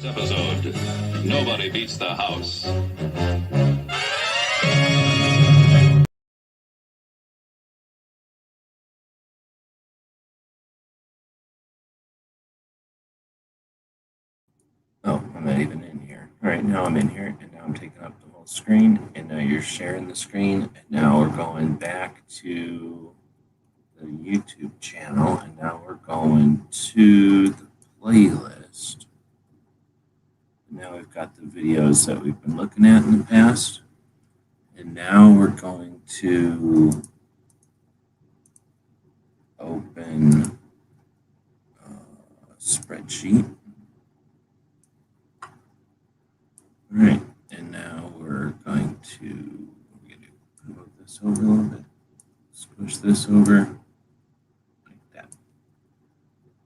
Episode, Nobody Beats the House. Oh, I'm not even in here. All right, now I'm in here, and now I'm taking up the whole screen, and now you're sharing the screen, and now we're going back to the YouTube channel, and now we're going to the playlist. And now we've got the videos that we've been looking at in the past, and now we're going to open a spreadsheet. All right, and now we're going to move this over a little bit, squish this over like that.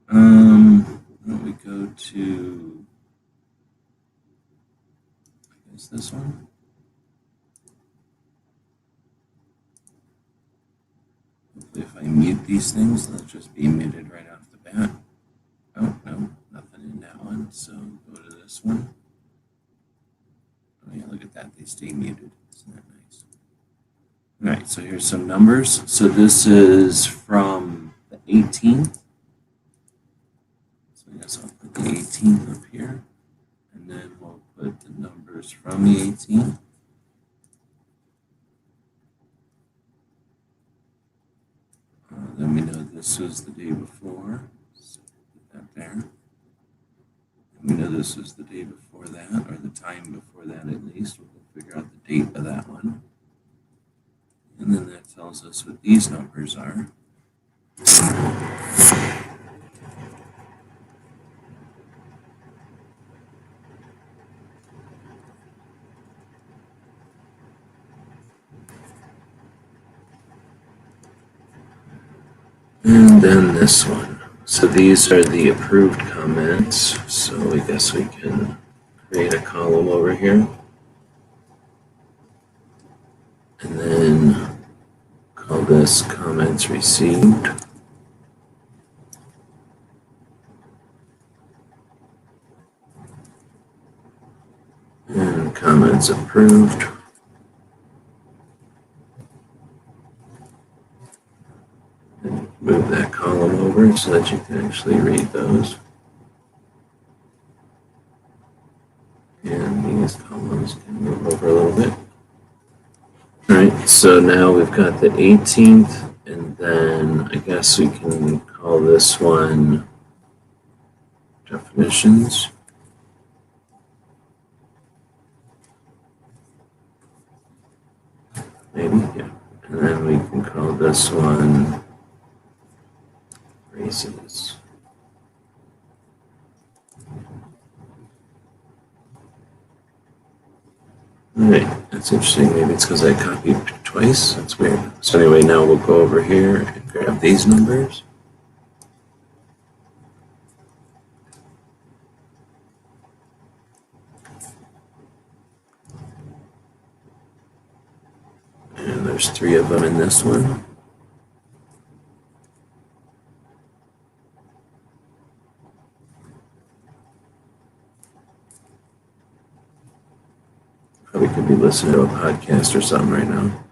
Then we go to, I guess this one. Hopefully if I mute these things, they'll just be muted right off the bat. Oh, no, nothing in that one, so go to this one. Oh yeah, look at that, they stay muted. Isn't that nice? All right, so here's some numbers. So this is from the 18th. So I guess I'll put the 18th up here. And then we'll put the numbers from the 18th. Then we know this was the day before. So put that there. And we know this was the day before that, or the time before that at least. We'll figure out the date of that one. And then that tells us what these numbers are. And then this one. So these are the approved comments. So I guess we can create a column over here. And then call this comments received. And comments approved. And move that column over so that you can actually read those. And these columns can move over a little bit. All right, so now we've got the 18th, and then I guess we can call this one definitions. Maybe, yeah. And then we can call this one races. All right, that's interesting. Maybe it's because I copied twice. That's weird. So anyway, now we'll go over here and grab these numbers. And there's 3 of them in this one. Probably could be listening to a podcast or something right now.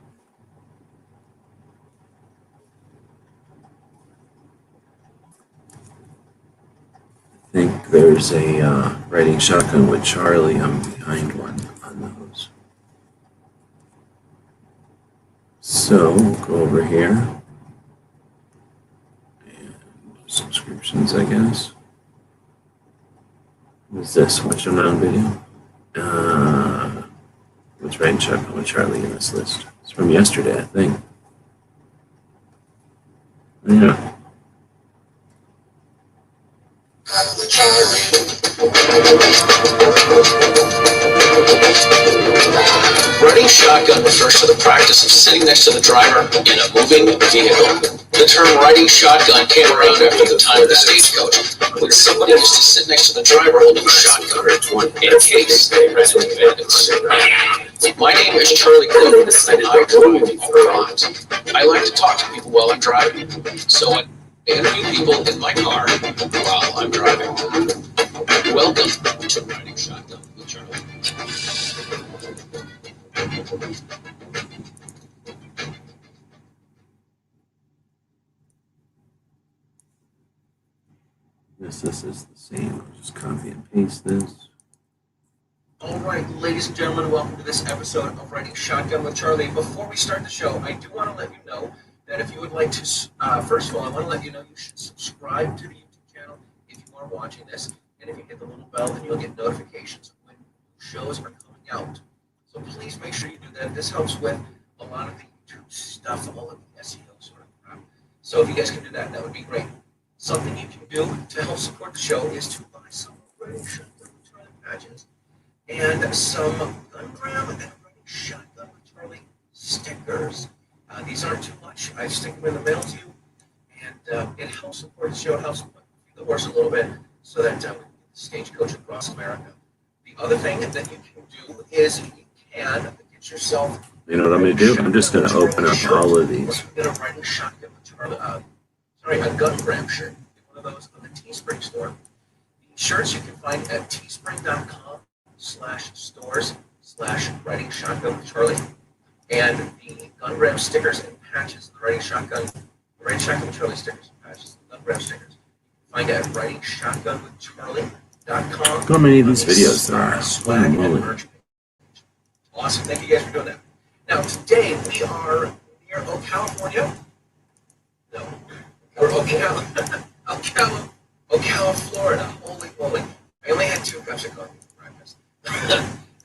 I think there's a riding shotgun with Charlie. I'm behind one on those. So we'll go over here. And subscriptions, I guess. What's this? Watch them on video. What's riding shotgun with Charlie in this list? It's from yesterday, I think. Yeah. Riding shotgun refers to the practice of sitting next to the driver in a moving vehicle. The term riding shotgun came around after the time of the stagecoach, when somebody used to sit next to the driver holding a shotgun in case they ran into bandits. My name is Charlie Cooper, and I drive a lot. I like to talk to people while I'm driving, so I interview people in my car while I'm driving. Welcome to Riding Shotgun with Charlie. This is the same. I'll just copy and paste this. All right, ladies and gentlemen, welcome to this episode of Riding Shotgun with Charlie. Before we start the show, I do want to let you know that if you would like to, first of all, I want to let you know you should subscribe to the YouTube channel if you are watching this. And if you hit the little bell, then you'll get notifications of when shows are coming out. So please make sure you do that. This helps with a lot of the YouTube stuff, all of the SEO sort of crap. So if you guys can do that, that would be great. Something you can do to help support the show is to buy some Riding Shotgun with Charlie patches and some Gun Graham and Riding Shotgun with Charlie stickers. These aren't too much. I stick them in the mail to you, and it helps support the show. It helps feed the horse a little bit so that we can get the stagecoach across America. The other thing that you can do is you can get yourself. You know what I'm going to do? I'm just going to open up all of these. Get a Riding Shotgun with Charlie. A Gun Graham shirt. Get one of those on the Teespring store. The shirts you can find at teespring.com/stores/Riding Shotgun with Charlie. And the Gun Graham stickers and patches, the Riding Shotgun with Charlie stickers and patches, the Gun Graham stickers, you can find at writingshotgunwithcharlie.com. Look how many of these videos there are. Swag and merch page. Awesome. Thank you guys for doing that. Now, today we are near California. No. We're Ocala, Florida. Holy moly. I only had 2 cups of coffee for breakfast.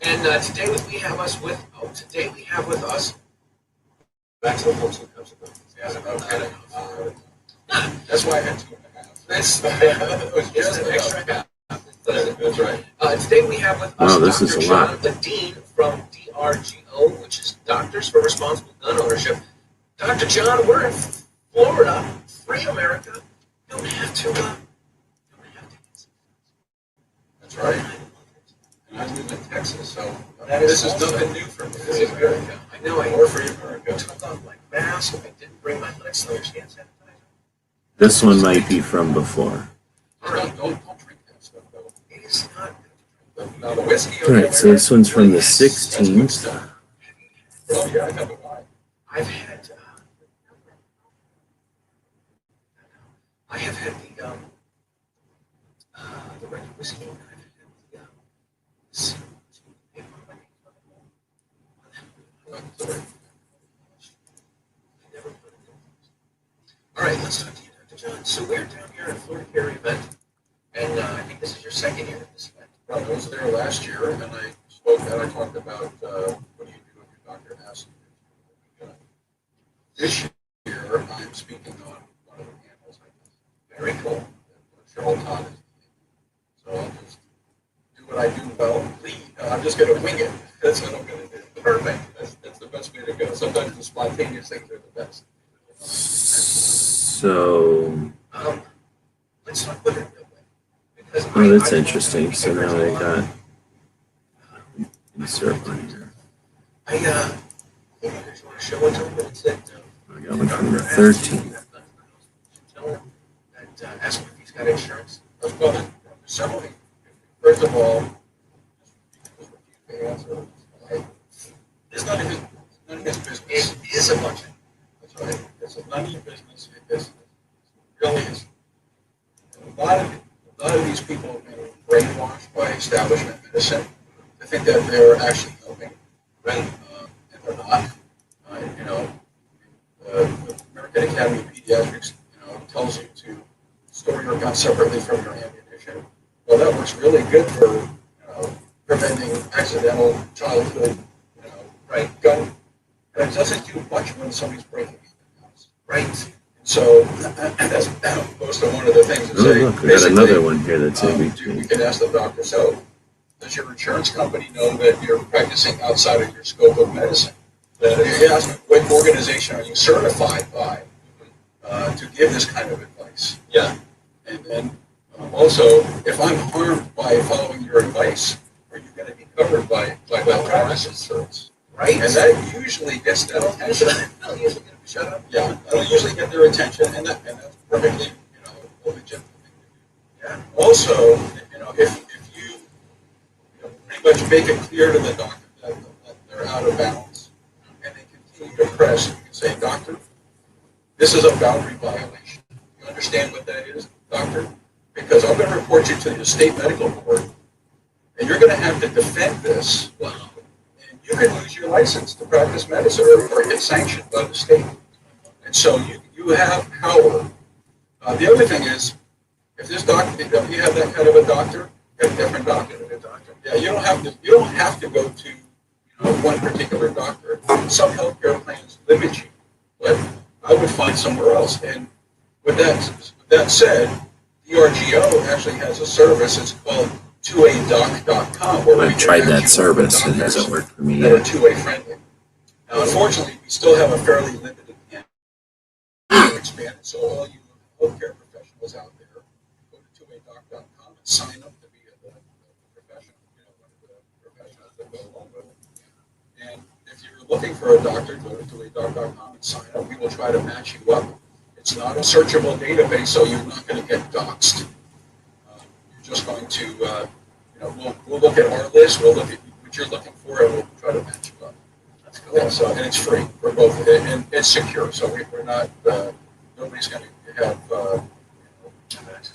And today we have with us, back to the whole 2 cups of coffee. That's why I had 2.5. This was an extra half. That's right. Today we have with us this Dr. is a John lot. Ledeen from DRGO, which is Doctors for Responsible Gun Ownership. Dr. John, we're in Florida, free America. You don't have to get some. That's right. And I live in Texas, so this is nothing new for me. Free America. I know. Or free America. I took off my mask. I didn't bring my hand sanitizer. This one might be from before. All right, don't drink that stuff, though. It is not good. Now, the whiskey. All right, so this one's from the 16th. Oh, yeah, I have a wine. I've had. I have had the red whiskey. I've had All right, let's talk to you, Dr. John. So we're down here at Florida Carry event, and I think this is your second year at this event. Right, I was there last year, and I spoke and I talked about what do you do if your doctor asks you. This year, I'm speaking on one of the panels. Very cool. Cheryl Todd is. So I'll just do what I do well. I'm just going to wing it. That's what I'm going to do. Perfect. That's the best way to go. Sometimes the spontaneous things are the best. So, Let's talk about it real quick. Because that's interesting. So now I got insert one here. I think I just want to show it to him, but it said, I got one from the 13th. Tell him that, ask him if he's got insurance. Well, there's several things. First of all, it's none of his business. It is a budget. That's right. It's none of your business. It really is. And a lot of these people have been brainwashed by establishment medicine to think that they're actually helping, and they're not. The American Academy of Pediatrics, tells you to store your gun separately from your ammunition. Well, that works really good for preventing accidental childhood, gun. And it doesn't do much when somebody's breaking into the house. Right. And So that's most of one of the things. Oh, look, we got another one here that's in We between. can ask the doctor, so does your insurance company know that you're practicing outside of your scope of medicine? You ask, what organization are you certified by to give this kind of advice? Yeah. And then also, if I'm harmed by following your advice, are you going to be covered by malpractice insurance? Right. And that usually gets their attention. They'll usually get shut up. Yeah, that'll usually get their attention, and that's perfectly, a legitimate thing to do. Yeah. Also, if you pretty much make it clear to the doctor that they're out of bounds, and they continue to press, you can say, doctor, this is a boundary violation. You understand what that is, doctor? Because I'm going to report you to the state medical board, and you're going to have to defend this. Wow. And you could lose your license to practice medicine or get sanctioned by the state. And so you have power. The other thing is, if this doctor, if you have that kind of a doctor, you have a different doctor than a doctor. Yeah, you don't have to go to one particular doctor. Some healthcare plans limit you, but I would find somewhere else. And with that said, DRGO actually has a service. It's called 2adoc.com. Where I've tried that service. It hasn't worked for me that are yet. 2A friendly. Now, unfortunately, we still have a fairly limited expanded. So all you healthcare professionals out there, go to 2adoc.com and sign up to be a professional, one of the professionals that go along with it. And if you're looking for a doctor, go to 2adoc.com and sign up. We will try to match you up. It's not a searchable database, so you're not going to get doxxed. You're just going to, we'll look at our list, we'll look at what you're looking for, and we'll try to match you up. That's cool. Yeah, so, and it's free for both, and it's secure, so we're not, nobody's going to have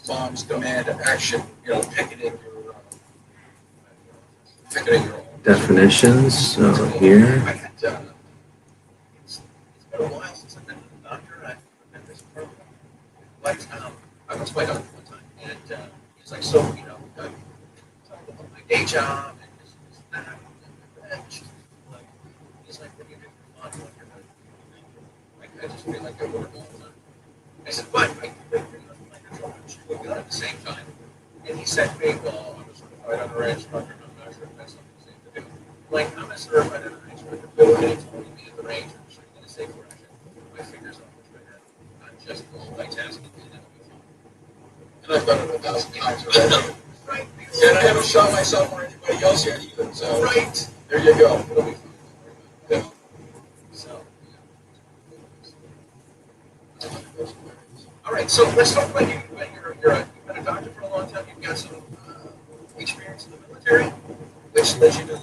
moms demand action, picketing your own. Definitions, so here. It's been a while since I've been to the doctor. I've been to this program. Like, I went to my doctor one time, and he's like, so, talking about my day job, and this and that, and that. He's like, what do you do for fun? I just feel like I work all the time. I said, but I can do nothing like a troubleshooting good at the same time. And he said to me, well, I'm a certified underage instructor, and I'm not sure if that's something the same to do. Like, I'm a certified underage instructor, Bill Gates told me at the range, I'm sure you're going to say correction. My fingers on which right now. I'm just multitasking, and it'll be fine. And I've done it 1,000 times already. Right. And I haven't shot myself or anybody else yet either. So Right. There you go. It'll be fine. Yeah. So, all right, so let's talk about you. You've been a doctor for a long time. You've got some experience in the military, which led you to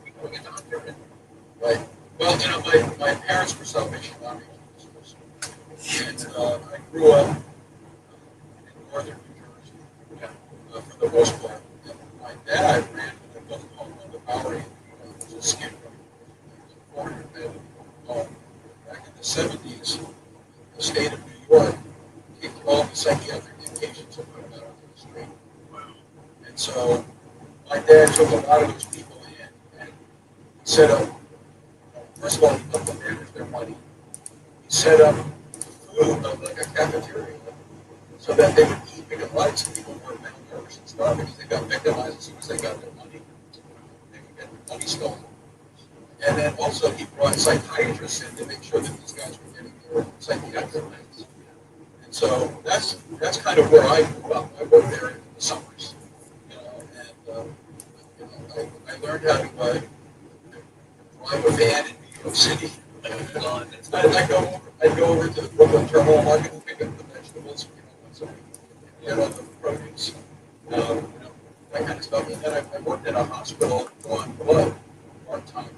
becoming a doctor. Right. Well, my parents were Salvation Army officers, and I grew up in northern New Jersey for the most part. And my dad ran a little home on the Bowery, which is skid row, 400-bed home. Back in the 70s, the state of New York kicked all the psychiatric patients and put them out onto the street. Wow. And so my dad took a lot of those people in and set up, first of all, he helped them manage their money. He set up food, like a cafeteria, so that they would eat, because a lot of people were malnourished and stuff because they got victimized as soon as they got their money. They would get their money stolen. And then also he brought psychiatrists in to make sure that these guys were getting their psychiatric meds. And so that's kind of where I grew up. I worked there in the summers, and I learned how to drive a van in New York City. I'd go over to the Brooklyn Terminal Market and pick up the vegetables, once a week, get all the produce, that kind of stuff. And then I worked in a hospital drawing blood part-time as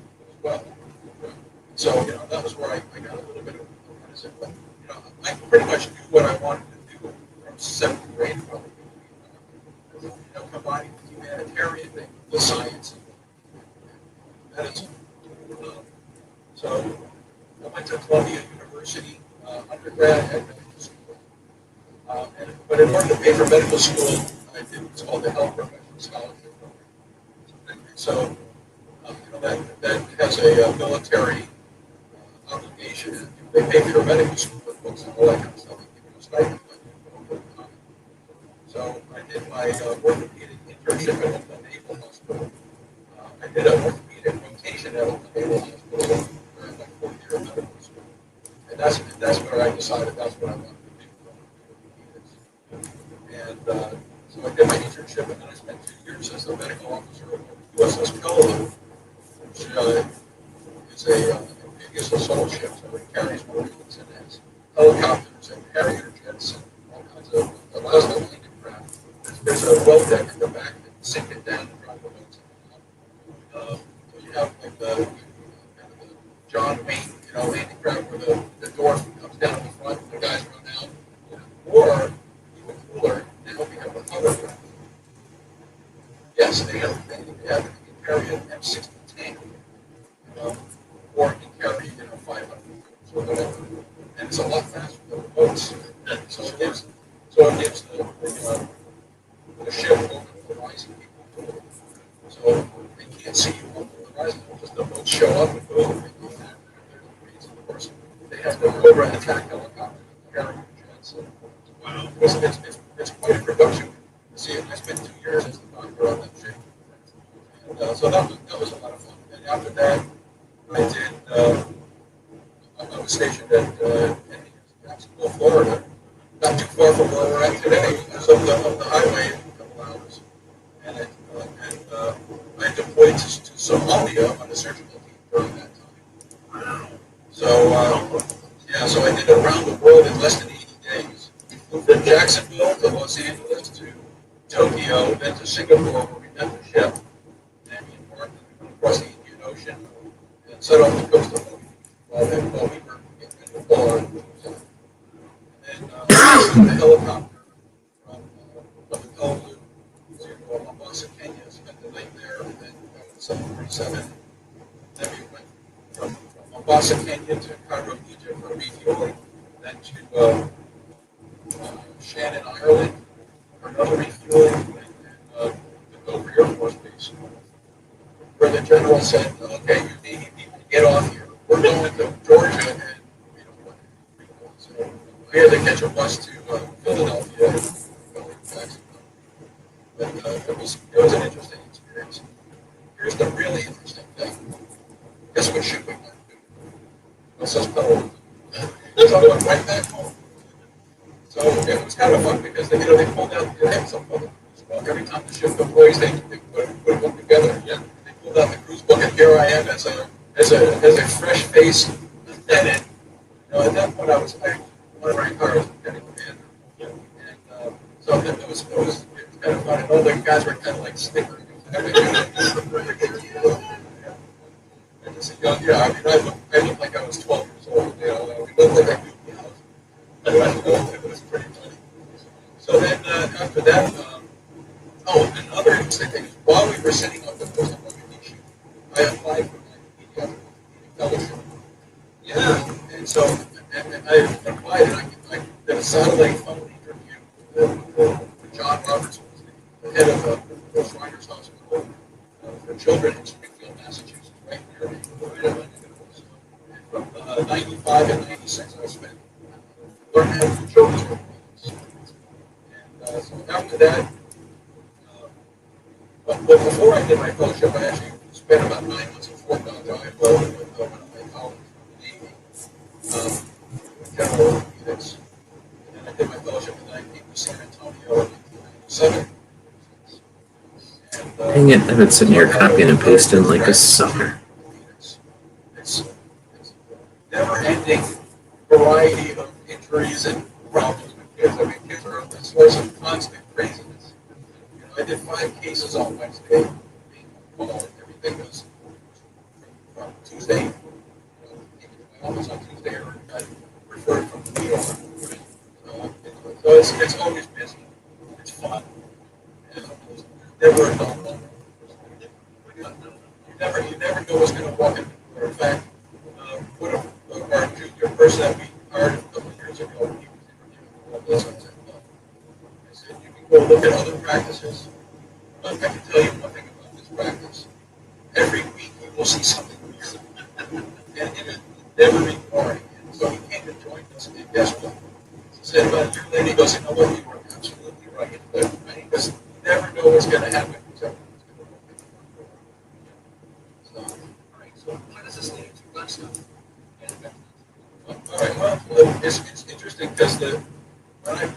well. So, that was where I got a little bit of, but, I pretty much knew what I wanted to do from 7th grade, probably. Combining the humanitarian thing, the science, and medicine. So I went to Columbia University, undergrad and medical school. But in order to pay for medical school, I did what's called the Health Professional Scholarship Program. And so, that has a military obligation. They pay for your medical school books and all that kind of stuff. stipend. So I did my orthopedic internship at Oakland Naval Hospital. I did an orthopedic rotation at Oakland Naval Hospital during my 4th year of medical school. And that's where I decided that's what I wanted to do. So I did my internship, and then I spent 2 years as the medical officer of USS Pelham, which is a assault ship, so it carries marines and has helicopters and Harrier jets and all kinds of Alaska landing craft. There's a well deck in the back that sink it down and drive the boats in and out. So you have like the John Wayne, landing craft where the door comes down in the front and the guys run out. Or even cooler, now we have a hovercraft. Yes, they can carry an M60 tank, or it can carry 500 or whatever, and it's a lot faster than the boats. So it gives the ship over the horizon people. So they can't see you on the horizon. Just the boats show up and boom, and go down. Of course, they have the Cobra attack helicopter, Harrier jets. Wow, it's quite a production. See, I spent 2 years as the doctor on that ship, and so that was a lot of fun. And after that, I was stationed at Jacksonville, Florida, not too far from where we're at today. So up the highway in a couple hours, and I deployed to Somalia on a surgical team during that time. So I did it around the world in less than 80 days. From Jacksonville to Los Angeles to Tokyo, then to Singapore, where we met the ship, and we embarked across the Indian Ocean and set off the coast of Hawaii while we were getting ready to pull our troops out. And then the helicopter from the Honolulu to Mombasa, Kenya, spent the night there, and then we went 737. Then we went from Mombasa, Kenya to Cairo, Egypt for refueling, then to Shannon, Ireland for another refueling, and the Dover Air Force Base, where the general said, okay, you need people to get off here. We're going to Georgia, and we don't want to refuel. So we had to catch a bus to Philadelphia and go to Jacksonville. But it was an interesting experience. Here's the really interesting thing. Guess what ship we went to? USS Pelham. So I went right back home. So it was kind of fun because they pulled out the had some book. Every time the ship deploys, they put a book together. Yeah. They pulled out the cruise book, and here I am as a fresh face lieutenant. At that point, I was one of my cars, lieutenant commander. Yeah. And so it was kind of fun, and all the guys were kind of like snickering. And just a young, I looked like I was 12 years old. We looked like I knew the house. It was pretty funny. So then after that, another interesting thing is while we were sitting on the coast of Mogadishu, I applied for my pediatric fellowship. Yeah, and so I applied, and I did a satellite phone interview with John Roberts, who was the head of the Shriners Hospital for children in Springfield, Massachusetts, right near me. And from 95 and 96, I spent learning how to do children's orthopedics. And so after that, but before I did my fellowship, I actually spent about 9 months in Fort Lauderdale with one of my colleagues from the Navy, general orthopedics. And then I did my fellowship, and then I came to San Antonio in 1997. And, Dang it, I've been sitting here copying and pasting like a sucker. It's never-ending variety of injuries and problems with kids. I mean, kids are a source of constant craziness. I did 5 cases on Wednesday, being called. Everything was from Tuesday, my office on Tuesday, or got referred from the ER. So it's always busy. It's fun. And never a dull moment. You never know what's going to walk in the door. In fact, one of our junior person that we hired a couple of years ago, he was interviewing all this. I said, you can go look at other practices, but I can tell you one thing about this practice. Every week you will see something new. And it will never be boring. And so he came to join us, and guess what? said about a year later, he goes, you know what, you were absolutely right. He goes, you never know what's going to happen. So, All right. So how does this lead into gun stuff? all right, well, it's interesting because when I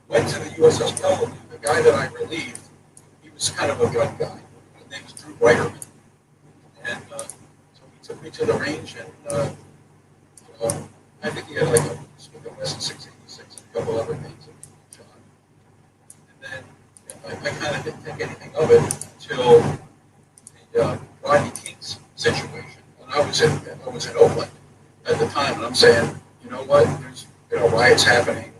went to the USS the guy that I relieved, he was kind of a gun guy. His name was Drew Reiterman. And so he took me to the range, and I think he had like a Smith & Wesson 686 and a couple other things that he shot. And then I kind of didn't think anything of it until the Rodney King's situation. When I was in Oakland at the time, and I'm saying, you know what, there's riots happening.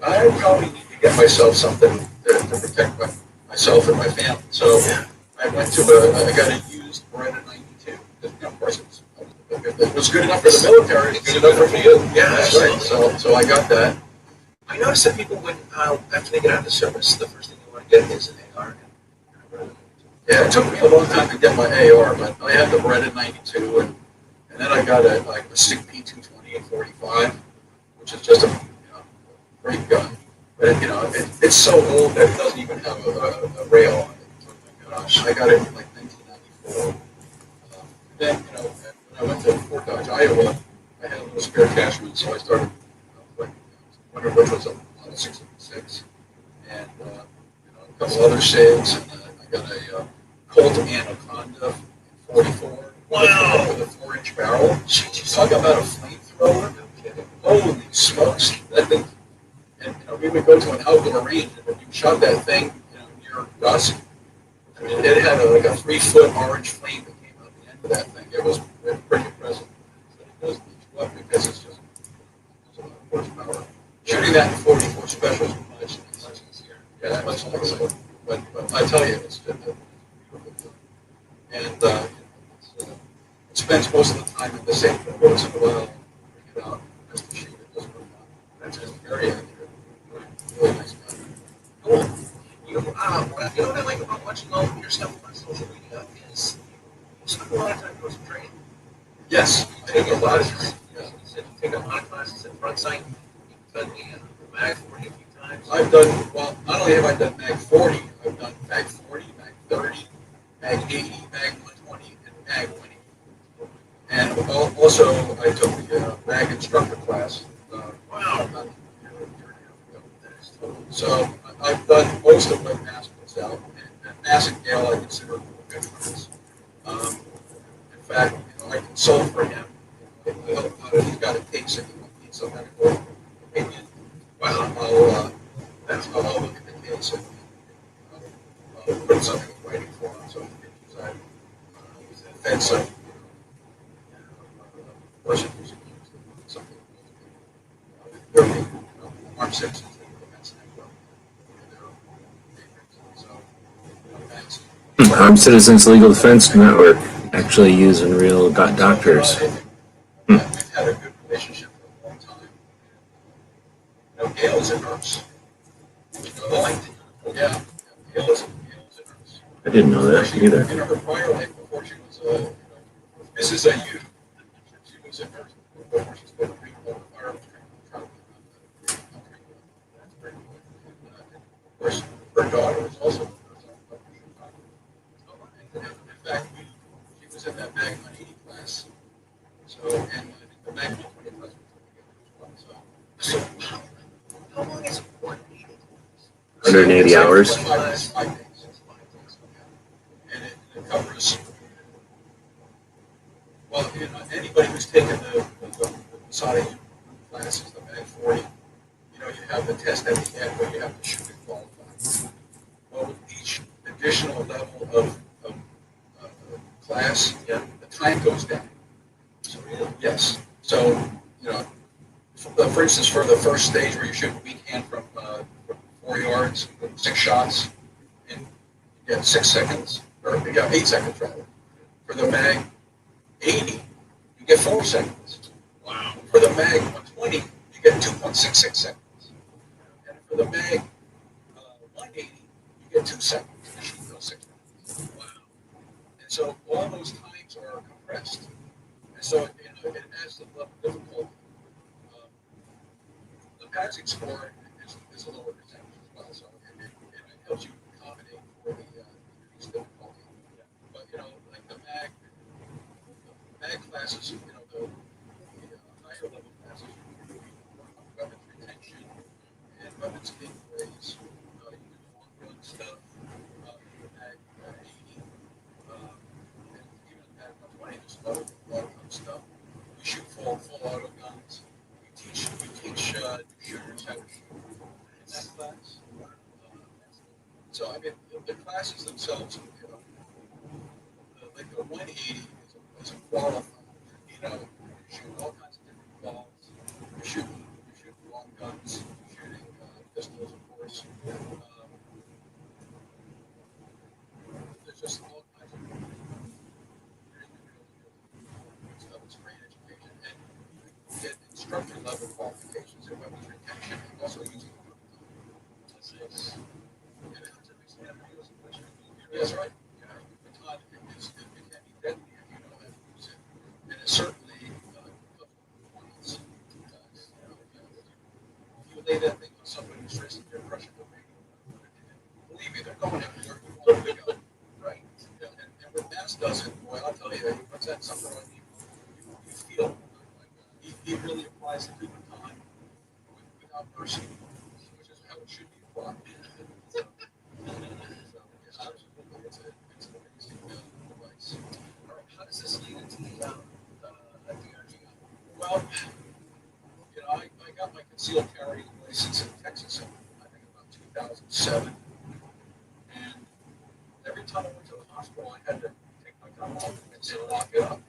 I probably need to get myself something to protect myself and my family. So I went to I got a used Beretta 92. Of course, if it was good enough for the military, it's good enough for you. Yeah, that's right. So I got that. I noticed that people, when after they get out of the service, the first thing they want to get is an AR. Yeah, it took me a long time to get my AR, but I had the Beretta 92, and then I got a SIG P220 and 45, which is just a great gun. But it's so old that it doesn't even have a rail on it. Oh my gosh, I got it in like 1994. Then when I went to Fort Dodge, Iowa, I had a little spare cash money, so I started wondering which was a 656, and a couple other SIGs, and I got a Colt Anaconda 44 Wow. with a 4-inch barrel. Talk about a flamethrower! Holy smokes, that thing! And we would go to an outdoor range, and if you shot that thing, near dusk, I mean, it had like a 3-foot orange flame that came out the end of that thing. It was pretty impressive. So it does beat you up because it's a lot of horsepower. Shooting that in 44 special is much easier. Yeah, much easier. But I tell you, it's just a beautiful thing. And it spends most of the time in the same room. Once in a while, bring it out just to shoot it. Doesn't work out. That's just very accurate. Really nice gun. Cool. What I like about watching all of your stuff on social media is you spend a lot of time concentrating. Yes, I Take take a lot of time. time. You said you take a lot of classes at front sight. You've done the mag 40 a few times. I've done, well, not only have I done mag 40, I've done mag 40, mag 30, mag 80, mag 120, and mag 180. And also, I took the mag instructor class. Wow. About a year and a half ago. So I've done most of what Mass puts out, and Mass and Gale I consider good friends. In fact, I consult for him. He's got a case and he needs some medical opinion. Well, that's how I'll look at the case and I'll put something in writing for him so he can decide. He's a defense side. Person who's accused of something. Mark Simpson's the defense network. Armed Citizens Legal Defense Network actually using real doctors. We've had a good relationship for a long time. Gail is a nurse. Yeah, Gail is a nurse. I didn't know that either. In her prior life, before she was Mrs. Ayub, she was a nurse before she started training over fire training. That's very good. Of course, her daughter is also a nurse. In fact, she was in that Mag 180 class. So, and the Mag 120 class was together as well. So, how long is 180? 180 hours. 5 days. And it covers, well, anybody who's taken the Masada classes, the Mag 40, you have the test at the end where you have to shoot and qualify. Well, with each additional level of class, the time goes down. So, yes. So, for instance, for the first stage where you shoot a weak hand from 4 yards, 6 shots, and you get 6 seconds, or you got 8 seconds rather. For the Mag 80, you get 4 seconds. Wow. For the Mag 120, you get 2.66 seconds. And for the Mag 180, you get 2 seconds to shoot those 6 rounds. Wow. And so all those times are compressed. And so it adds to the level of difficulty. passing score is a lower percentage as well, so it helps you accommodate for the increased difficulty. But like the mag classes, the higher level classes, you work on weapons retention and weapons takeaways. You can do long-run stuff, mag 80, and even mag 120, just a lot of fun stuff. We shoot full auto guns. We teach shooters how to shoot in that class. So I mean, the classes themselves, like the 180 is a qualifier. You shoot all kinds of different quals. You're shooting long guns. You're shooting pistols, of course. There's just all kinds of really good stuff. It's great education, and you get instructor level qualifications in weapons retention, and also using. Yes, right. The baton it can be deadly if you know how to use it, and it's certainly performance. If you lay that thing on somebody who's racing, they're crushing the ring. Believe me, they're going everywhere you want them to go. Right. And when Mass does it, boy, I'll tell you, he puts that something on you. You feel he really applies the good baton without mercy, which is how it should be applied. It's an amazing device. All right, how does this lead into the DRGO? Well, I got my concealed carry license in Texas in, I think, about 2007. And every time I went to the hospital, I had to take my gun off and lock it up.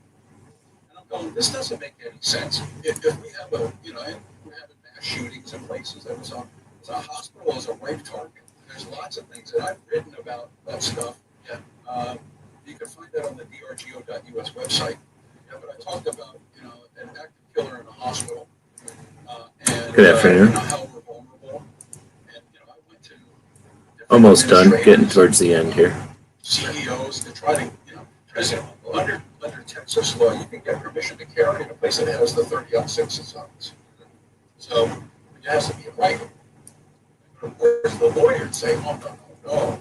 And I'm going, this doesn't make any sense. If we have we're having mass shootings in places, the hospital is a ripe target. There's lots of things that I've written about that stuff. Yeah. You can find that on the drgo.us website. Yeah, but I talked about, an active killer in a hospital. And Good afternoon. how we're vulnerable. And, I went to Almost done. Getting towards the end here. CEOs to try to, because under Texas law, you can get permission to carry in a place that has the 30-06 zones. So it has to be in writing. But of course, the lawyer would say, oh, no.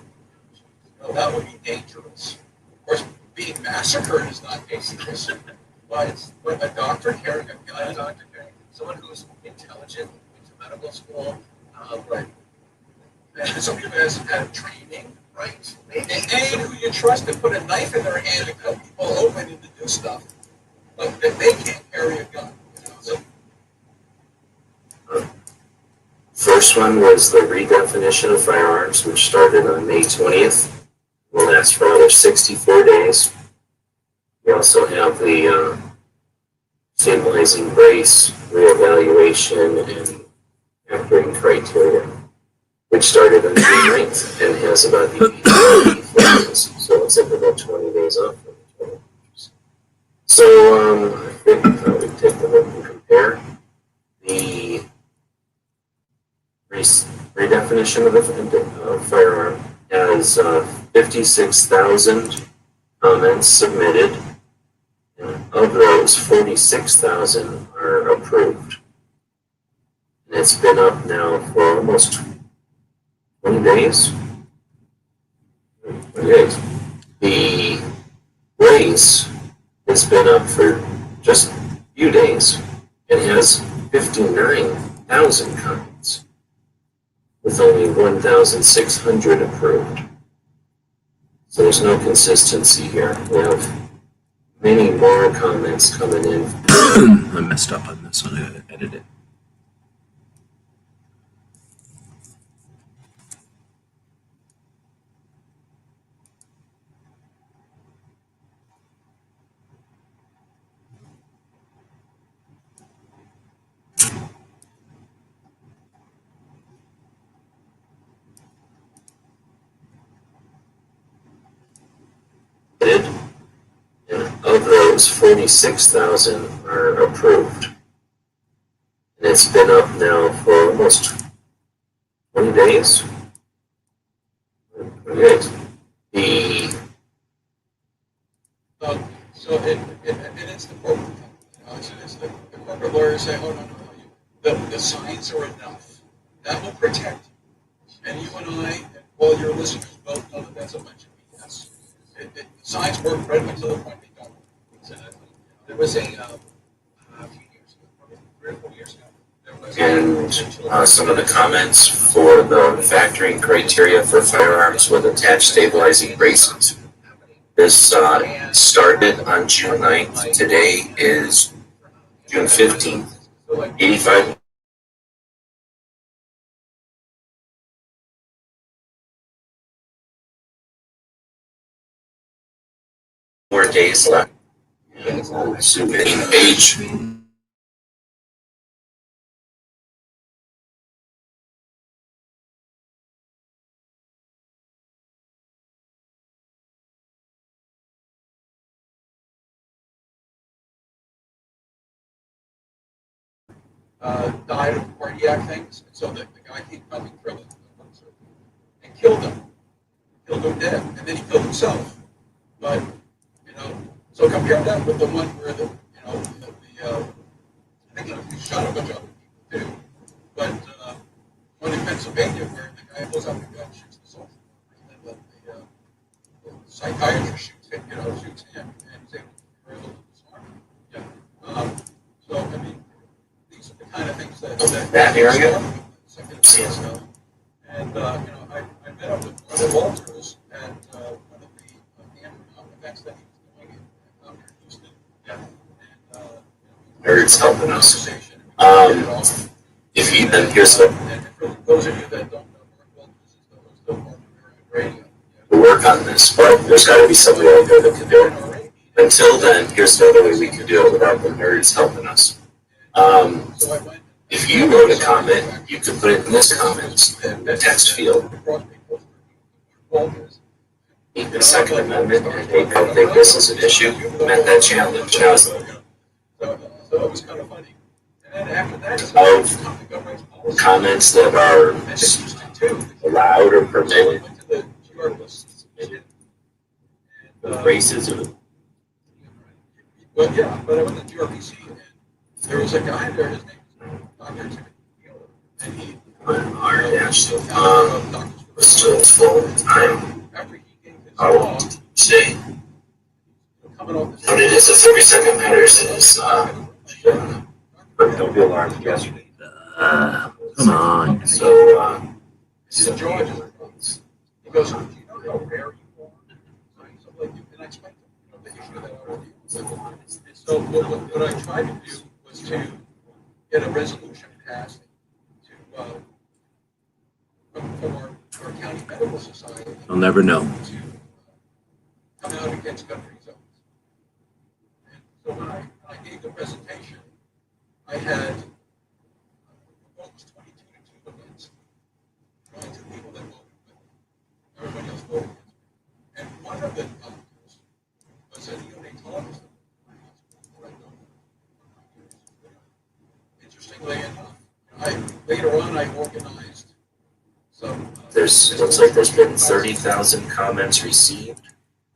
That would be dangerous. Of course, being massacred is not dangerous. But a doctor carrying a gun, Someone who's intelligent, went to medical school, right. And somebody who has had training, right? and who you trust to put a knife in their hand and cut people open and to do stuff, but that they can't carry a gun. So, First one was the redefinition of firearms, which started on May 20th. Will last for another 64 days. We also have the stabilizing brace reevaluation and factoring criteria, which started on June 9th and has about 84 days. So it's like about 20 days off from the 20 days. So I think we take a look and compare the redefinition of the firearm has 56,000 comments submitted, and of those, 46,000 are approved. And it's been up now for almost 20 days. 20 days. The race has been up for just a few days and has 59,000 comments, with only 1,600 approved. So there's no consistency here. We have many more comments coming in. I messed up on this one. I gotta edit it. And of those, 46,000 are approved. And it's been up now for almost 20 days. 20 days. So it's the corporate, it's the corporate lawyers say, oh, no, the signs are enough. That will protect you. And you and I, and all your listeners both know that that's a bunch of BS. Signs work right up until the point they don't. Exactly. There was a few years ago, probably 3 or 4 years ago. And some of the comments for the factoring criteria for firearms with attached stabilizing braces. This started on June 9th. Today is June 15th. 85 more days left. Submitting page. Died of cardiac things, and so the guy came coming through and killed him dead, and then he killed himself. But so compare that with the one where I think he shot a bunch of other people too. But one in Pennsylvania where the guy pulls out the gun, shoots the soldier, and then the psychiatrist shoots him, and he's able to disarm him. Yeah. So I mean, these are the kind of things that area. And I met up with one of Walters at one of the events that he was doing in Houston. Yeah. And Eric's helping us. If you then here's what those of you that don't know, Mark Walters is the host of North American Radio. we'll work on this, but there's got to be somebody out there that can do it. Until then, here's another way we can do it without the nerds helping us. If you wrote a comment, you could put it in this comments, in the text field. The Second Amendment, and they don't think this is an issue, met that challenge. Now, So it was kind of funny. And then after that, of comments that are allowed or permitted, racism. But yeah, but I went to GRPC, and there was a guy there, his name was Dr. Timothy Mueller, and he Our national was still full time. after he gave his I talk, would say, coming off the but it is a 30-second matters. It is, but don't be alarmed, yesterday. Come on. So, this is George. He goes, do you know how rare you are? So like, and I explained to him, the issue that I already was. And so what I tried to do was to get a resolution passed to from our county medical society. You'll never know. To come out against gun free zones. And so when I gave the presentation, I had almost 22 to 2 against 22 people that voted with me. Everybody else voted against me. And one of the doctors was a neonatologist. Interestingly enough, later on I organized some. it looks like there's been 30,000 comments received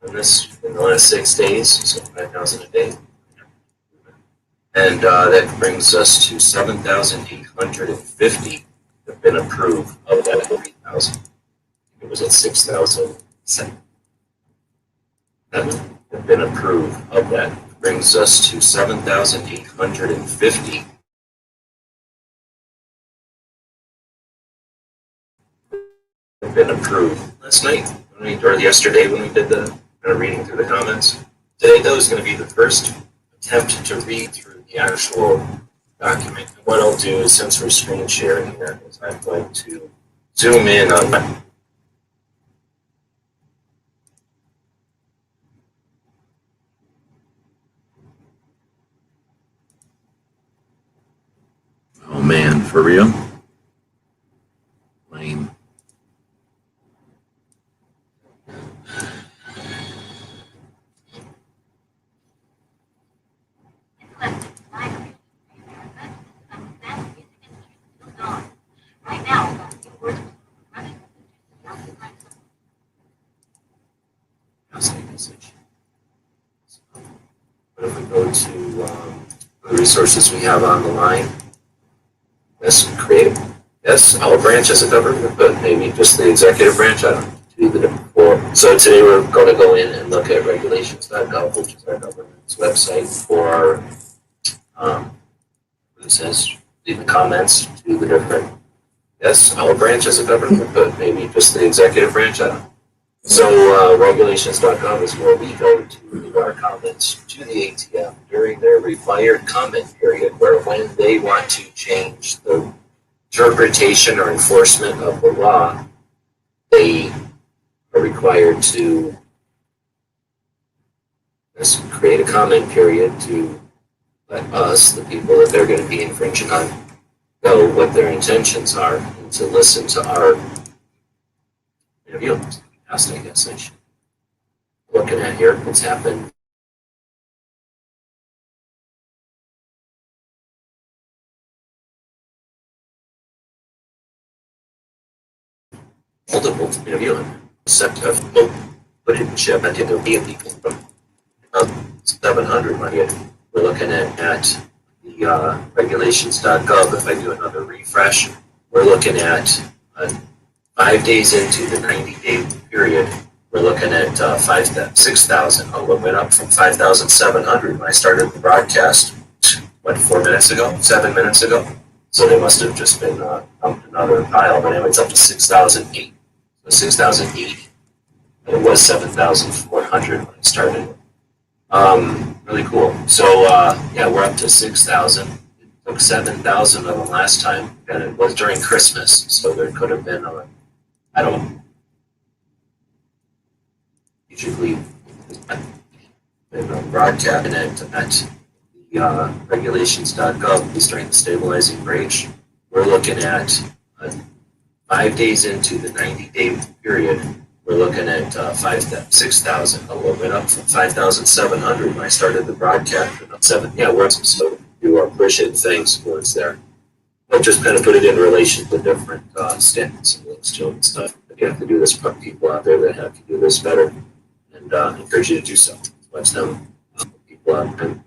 on this in the last 6 days, so 5,000 a day. And that brings us to 7,850 have been approved of that 30,000. It was at 6,000 that have been approved of that. Brings us to 7,850 have been approved last night or yesterday when we did the reading through the comments. Today, though, is going to be the first attempt to read through the actual document. And what I'll do is, since we're screen sharing here, is I'm going to zoom in on my. Oh man, for real? Lame. But if we go to the resources we have on the line, create, yes, all branches of government, but maybe just the executive branch, I don't know, to be the before. So today we're going to go in and look at regulations.gov, which is our government's website for it says leave the comments to the different, yes, all branches of government, but maybe just the executive branch, I don't know. So regulations.gov is where we go to leave our comments to the ATF during their required comment period, where when they want to change the interpretation or enforcement of the law, they are required to create a comment period to let us, the people that they're going to be infringing on, know what their intentions are and to listen to our interview. I guess I should. Looking at here, what's happened. Multiple interview except of put it in ship. I think there'll be illegal from 700 money. We're looking at the regulations.gov. If I do another refresh, we're looking at 5 days into the 90-day period. We're looking at 6,000. Oh, it went up from 5,700 when I started the broadcast. What, 4 minutes ago? 7 minutes ago? So they must have just been pumped another pile. But anyway, it's up to 6,008. So 6,080. And it was 7,400 when I started. Really cool. So yeah, we're up to 6,000. It took 7,000 of them last time, and it was during Christmas. So there could have been I don't usually broadcasting at the regulations.gov is during the stabilizing range. We're looking at 5 days into the 90-day period. We're looking at 6,000. A little bit up from 5,700 when I started the broadcast. Yeah, we're so do our appreciate things towards there. But just kind of put it in relation to different standards and links to it and stuff. If you have to do this, for people out there that have to do this better, and encourage you to do so. Watch them people out there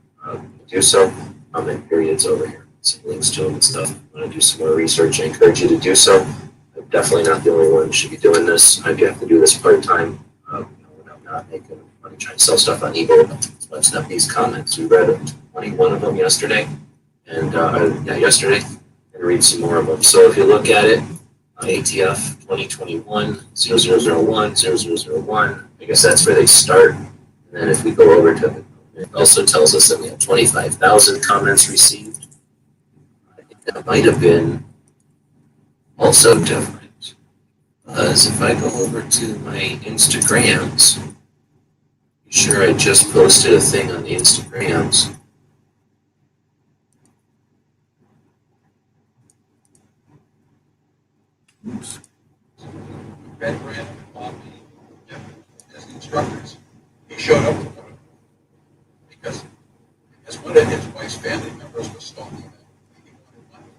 do so. Comment periods over here. Some links to them and stuff. If you want to do some more research, I encourage you to do so. I'm definitely not the only one who should be doing this. I do have to do this part-time when I'm not making money trying to sell stuff on eBay. Watch them these comments. We read 21 of them yesterday, and yesterday. And read some more of them. So if you look at it, ATF 2021 0001 0001, I guess that's where they start. And then if we go over to it, it also tells us that we have 25,000 comments received. I think that might have been also different. Because if I go over to my Instagrams, be sure I just posted a thing on the Instagrams. Oops. Ben Graham and Bob as the instructors. He showed up to one of them because one of his wife's family members was stalking him. He wanted money.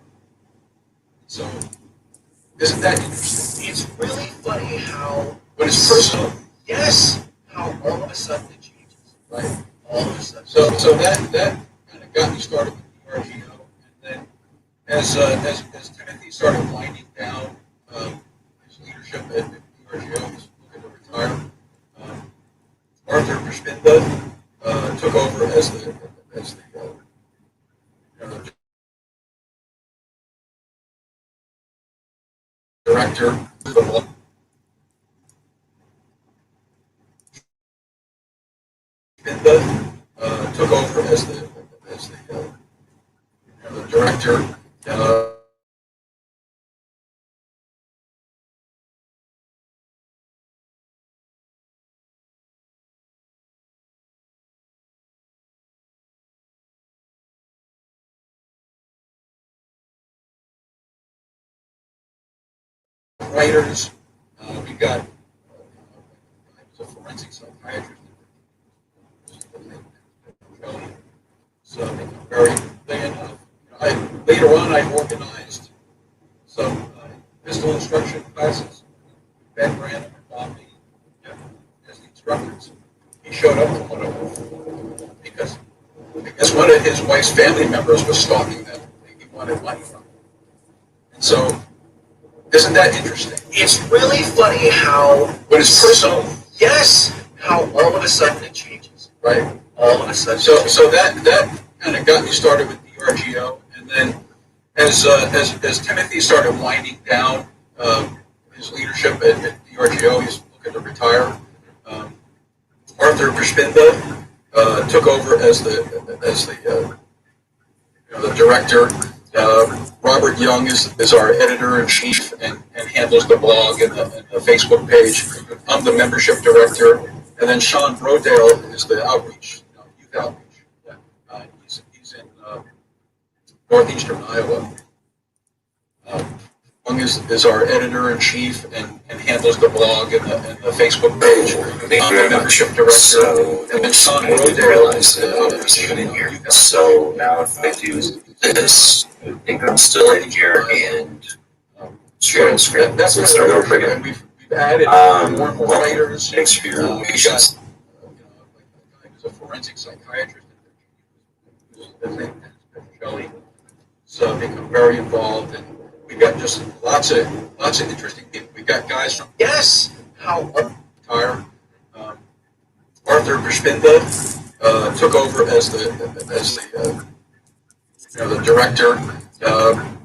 So, isn't that interesting? It's really funny how But it's personal. yes, how all of a sudden it changes. Right. All of a sudden. So that kind of got me started with the RGO, and then as Timothy started winding down his leadership at the RGO, he's looking to retire. Arthur Rishminda took over as the director of the law. Took over as the director. Writers. We got a forensic psychiatrist. So very thing enough. Later on, I organized some pistol instruction classes. Ben Graham and Bob as the instructors. He showed up to one of them because I guess one of his wife's family members was stalking them. He wanted money from them. So, isn't that interesting? It's really funny how When it's personal, yes, how all of a sudden it changes. right? All of a sudden. So that kind of got me started with the RGO, and then as Timothy started winding down his leadership at the RGO, he's looking to retire. Arthur Verspinda took over as the director. Robert Young is our editor in chief and handles the blog and the Facebook page. I'm the membership director, and then Sean Brodale is the outreach, youth outreach. He's in northeastern Iowa. Young is our editor in chief and handles the blog and the Facebook page. I'm the membership director, and then Sean I didn't Brodale realize is the that I was even in here. So now if I do this, I think I'm still in here and share the screen. That's Let's kind start of over and again. we've added more and more writers. Thanks for your We patience. got, a guy who's a forensic psychiatrist. His name is Shelley. So become very involved, and we got just lots of interesting people. We got guys from yes, how retire. Arthur Verspinda took over as the director.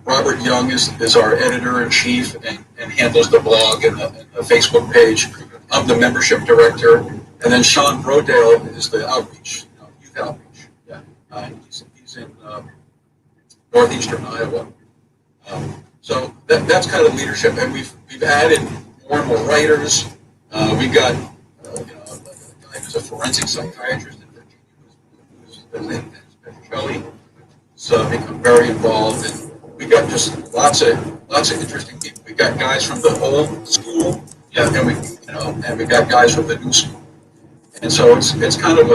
Robert Young is our editor in chief and handles the blog and the Facebook page. I'm the membership director, and then Sean Brodale is the outreach, youth outreach. He's in northeastern Iowa. So that's kind of leadership, and we've added more and more writers. We got a guy who's a forensic psychiatrist in Virginia, who's Shelley. So become very involved, and we got just lots of interesting people. We got guys from the old school, and we got guys from the new school, and so it's kind of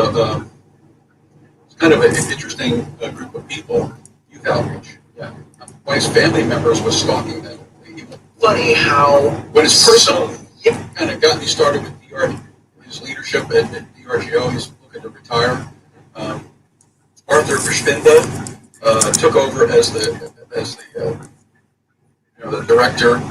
an interesting group of people. Youth outreach. Yeah. My wife's family members was stalking them. funny how When it's personal, kind of got me started with his leadership at the RGO. He's looking to retire. Arthur Verspinda took over as the director.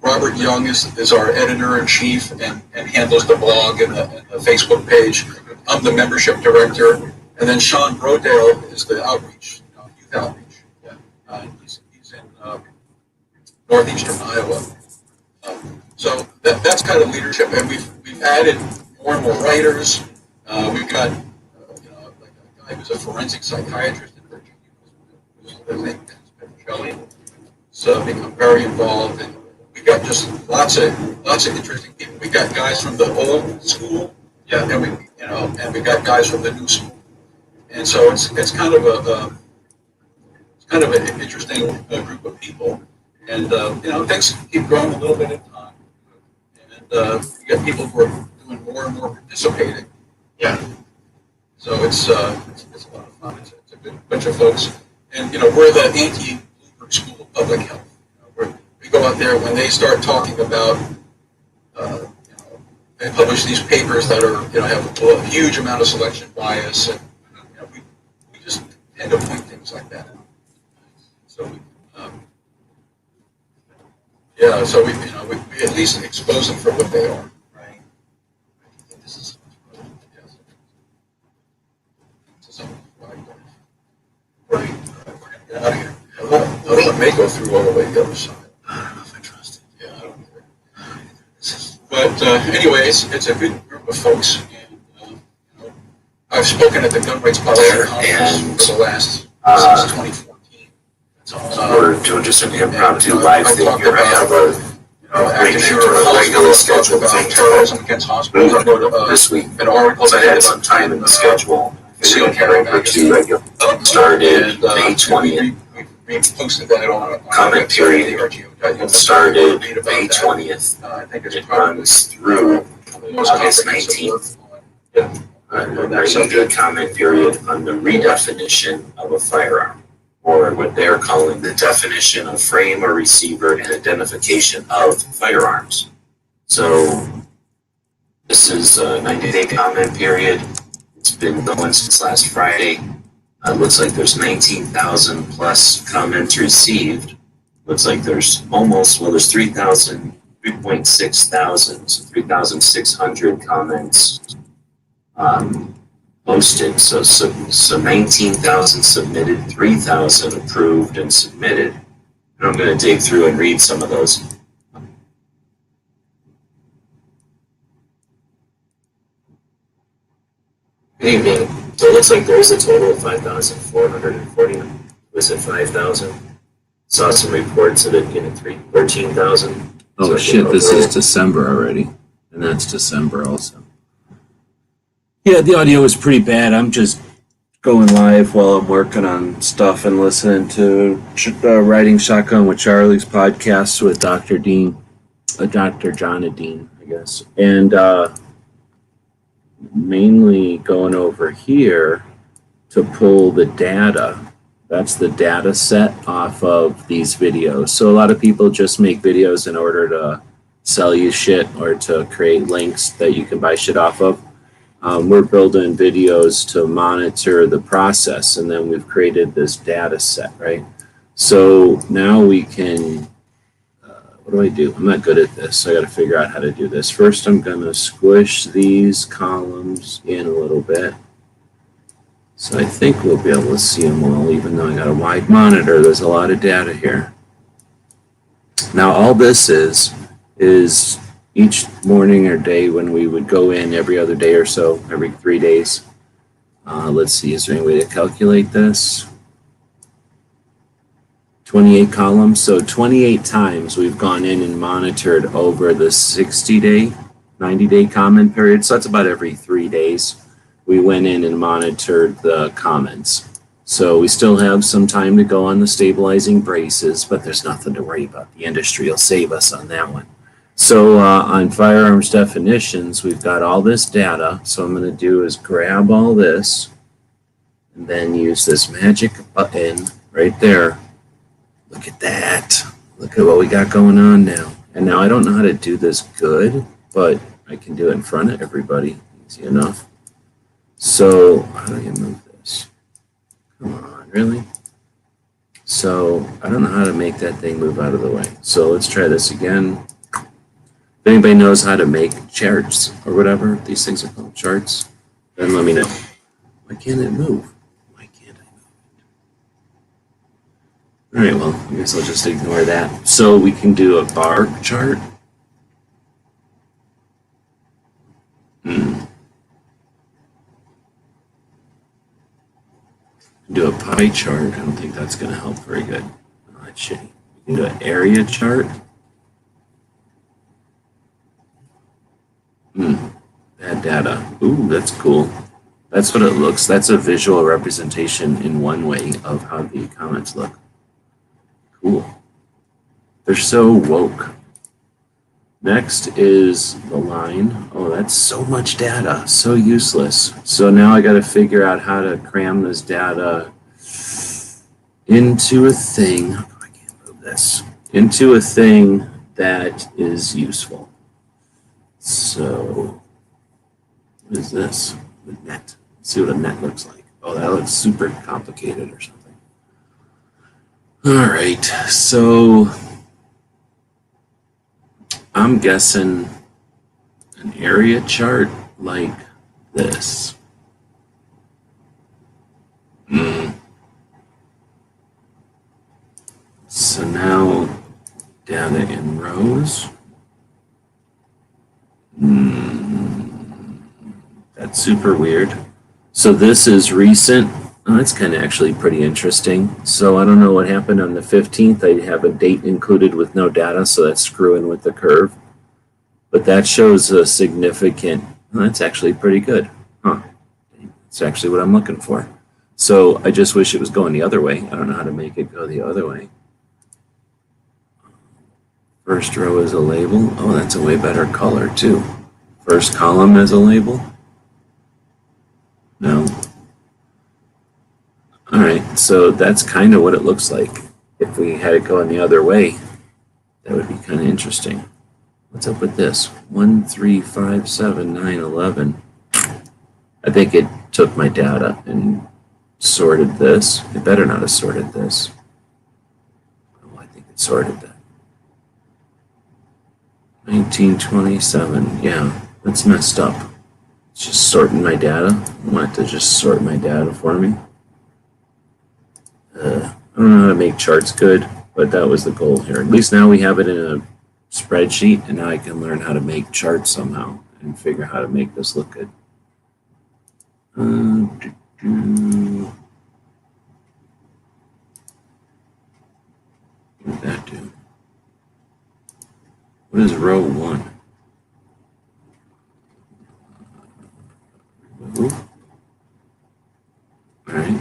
Robert Young is our editor in chief and handles the blog and the Facebook page. I'm the membership director, and then Sean Brodale is the outreach, youth outreach. He's in northeastern Iowa. So that's kind of leadership, and we've added more and more writers. We've got a guy who's a forensic psychiatrist in Virginia, whose name is Shelley. So become very involved, and we got just lots of interesting people. We got guys from the old school, and we got guys from the new school, and so it's kind of an interesting group of people, and things keep growing a little bit at a time, and we got people who are doing more and more participating. Yeah. So it's a lot of fun. It's a good bunch of folks, and we're the anti-Bloomberg School of Public Health. We go out there when they start talking about, they publish these papers that are have a huge amount of selection bias, and we just tend to point things like that out. So so we at least expose them for what they are. Right. This is we're gonna get out of here. I may go through all the way to the other side. I don't know if I trust it. Yeah, I don't either. But anyways, it's a good group of folks, and I've spoken at the Gun Rights Policy Conference for the last since 2014. We're doing just an impromptu live thing here. I have a Active shooter regular schedule about thing terrorism against hospitals. I wrote this week. an article So I that had some time in the schedule. Seal Carry magazine. Started May 20th. We posted that on Comment period started May 20th. I think it's It runs through August 19th. There's a good comment period on the redefinition of a firearm, or what they're calling the definition of frame or receiver and identification of firearms. So this is a 90-day comment period. It's been going since last Friday. Looks like there's 19,000 plus comments received, looks like there's almost, well, there's 3.6 thousand, so 3,600 comments posted. So 19,000 submitted, 3,000 approved and submitted. And I'm going to dig through and read some of those. Good evening. So it looks like there's a total of 5,440. Was it 5,000? Saw some reports of it getting 13,000. Oh shit, this is December already. And that's December also. Yeah, the audio is pretty bad. I'm just going live while I'm working on stuff and listening to Riding Shotgun with Charlie's podcast with Dr. Dean, Dr. John Dean, I guess. And mainly going over here to pull the data. That's the data set off of these videos. So a lot of people just make videos in order to sell you shit or to create links that you can buy shit off of. We're building videos to monitor the process, and then we've created this data set, right? So now we can, what do I do? I'm not good at this, so I got to figure out how to do this. First, I'm going to squish these columns in a little bit. So I think we'll be able to see them all, even though I got a wide monitor. There's a lot of data here. Now, all this is each morning or day when we would go in every other day or so, every 3 days. Let's see, is there any way to calculate this? 28 columns. So 28 times we've gone in and monitored over the 60-day, 90-day comment period. So that's about every 3 days. We went in and monitored the comments. So we still have some time to go on the stabilizing braces, but there's nothing to worry about. The industry will save us on that one. So on firearms definitions, we've got all this data. So what I'm going to do is grab all this and then use this magic button right there. Look at that. Look at what we got going on now. And now I don't know how to do this good, but I can do it in front of everybody. Easy enough. So how do you move this? Come on, really? So I don't know how to make that thing move out of the way. So let's try this again. If anybody knows how to make charts or whatever, these things are called charts, then let me know. Why can't it move? Why can't I move it? All right, well, I guess I'll just ignore that. So we can do a bar chart. Do a pie chart. I don't think that's going to help very good. Oh, that's shitty. We can do an area chart. Bad data. Ooh, that's cool. That's what it looks. That's a visual representation in one way of how the comments look. Cool. They're so woke. Next is the line. Oh, that's so much data. So useless. So now I got to figure out how to cram this data into a thing. Oh, I can't move this. Into a thing that is useful. So, what is this? The net. Let's see what a net looks like. Oh, that looks super complicated or something. All right, so I'm guessing an area chart like this. So now data in rows. That's super weird. So this is recent. Oh, that's kind of actually pretty interesting. So I don't know what happened on the 15th. I have a date included with no data, so that's screwing with the curve. But that shows a significant, well, that's actually pretty good. Huh. It's actually what I'm looking for. So I just wish it was going the other way. I don't know how to make it go the other way. First row is a label. Oh, that's a way better color too. First column is a label. No. All right, so that's kind of what it looks like. If we had it going the other way, that would be kind of interesting. What's up with this? 1, 3, 5, 7, 9, 11. I think it took my data and sorted this. It better not have sorted this. Oh, I think it sorted that. 1927. Yeah, that's messed up. It's just sorting my data. I want it to just sort my data for me. I don't know how to make charts good, but that was the goal here. At least now we have it in a spreadsheet, and now I can learn how to make charts somehow and figure out how to make this look good. What did that do? What is row 1? Remove. Alright.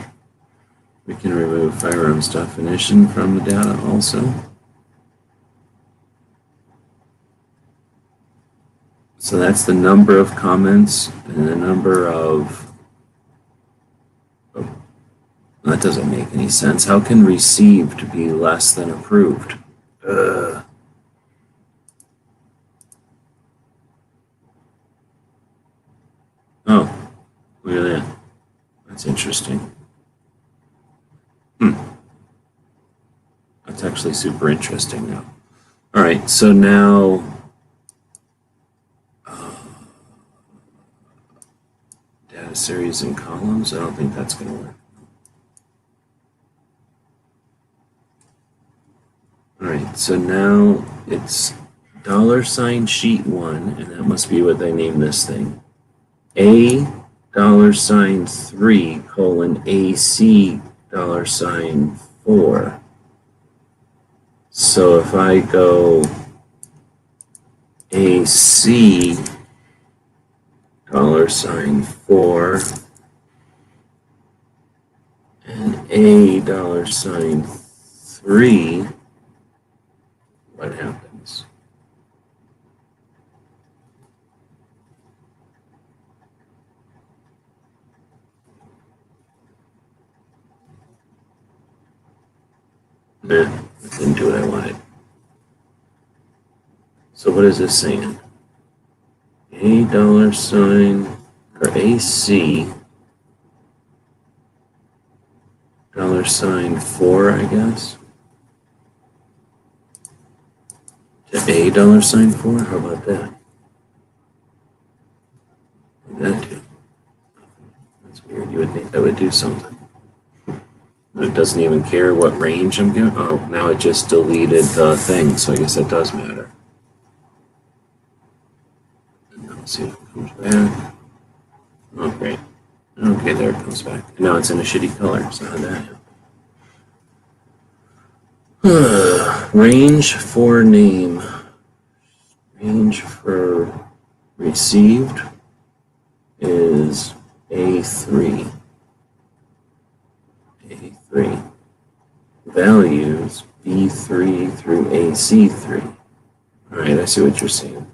We can remove firearms definition from the data also. So that's the number of comments and the number of... Oh, that doesn't make any sense. How can received be less than approved? Oh, look at that. That's interesting. That's actually super interesting now. All right, so now data series and columns. I don't think that's going to work. All right, so now it's $sheet 1, and that must be what they named this thing. $3 colon AC $4. So if I go AC $4 and A $3, what happens? Nah, that didn't do what I wanted. So what is this saying? A or AC $4, I guess. To A $4? How about that? What did that do? That's weird. You would think that would do something. It doesn't even care what range I'm giving. Oh, now it just deleted the thing, so I guess that does matter. And now let's see if it comes back. Oh, great. Okay, there it comes back. And now it's in a shitty color, so how did that happen? Range for name. Range for received is A3. A3. Values B3 through AC3. All right, I see what you're saying.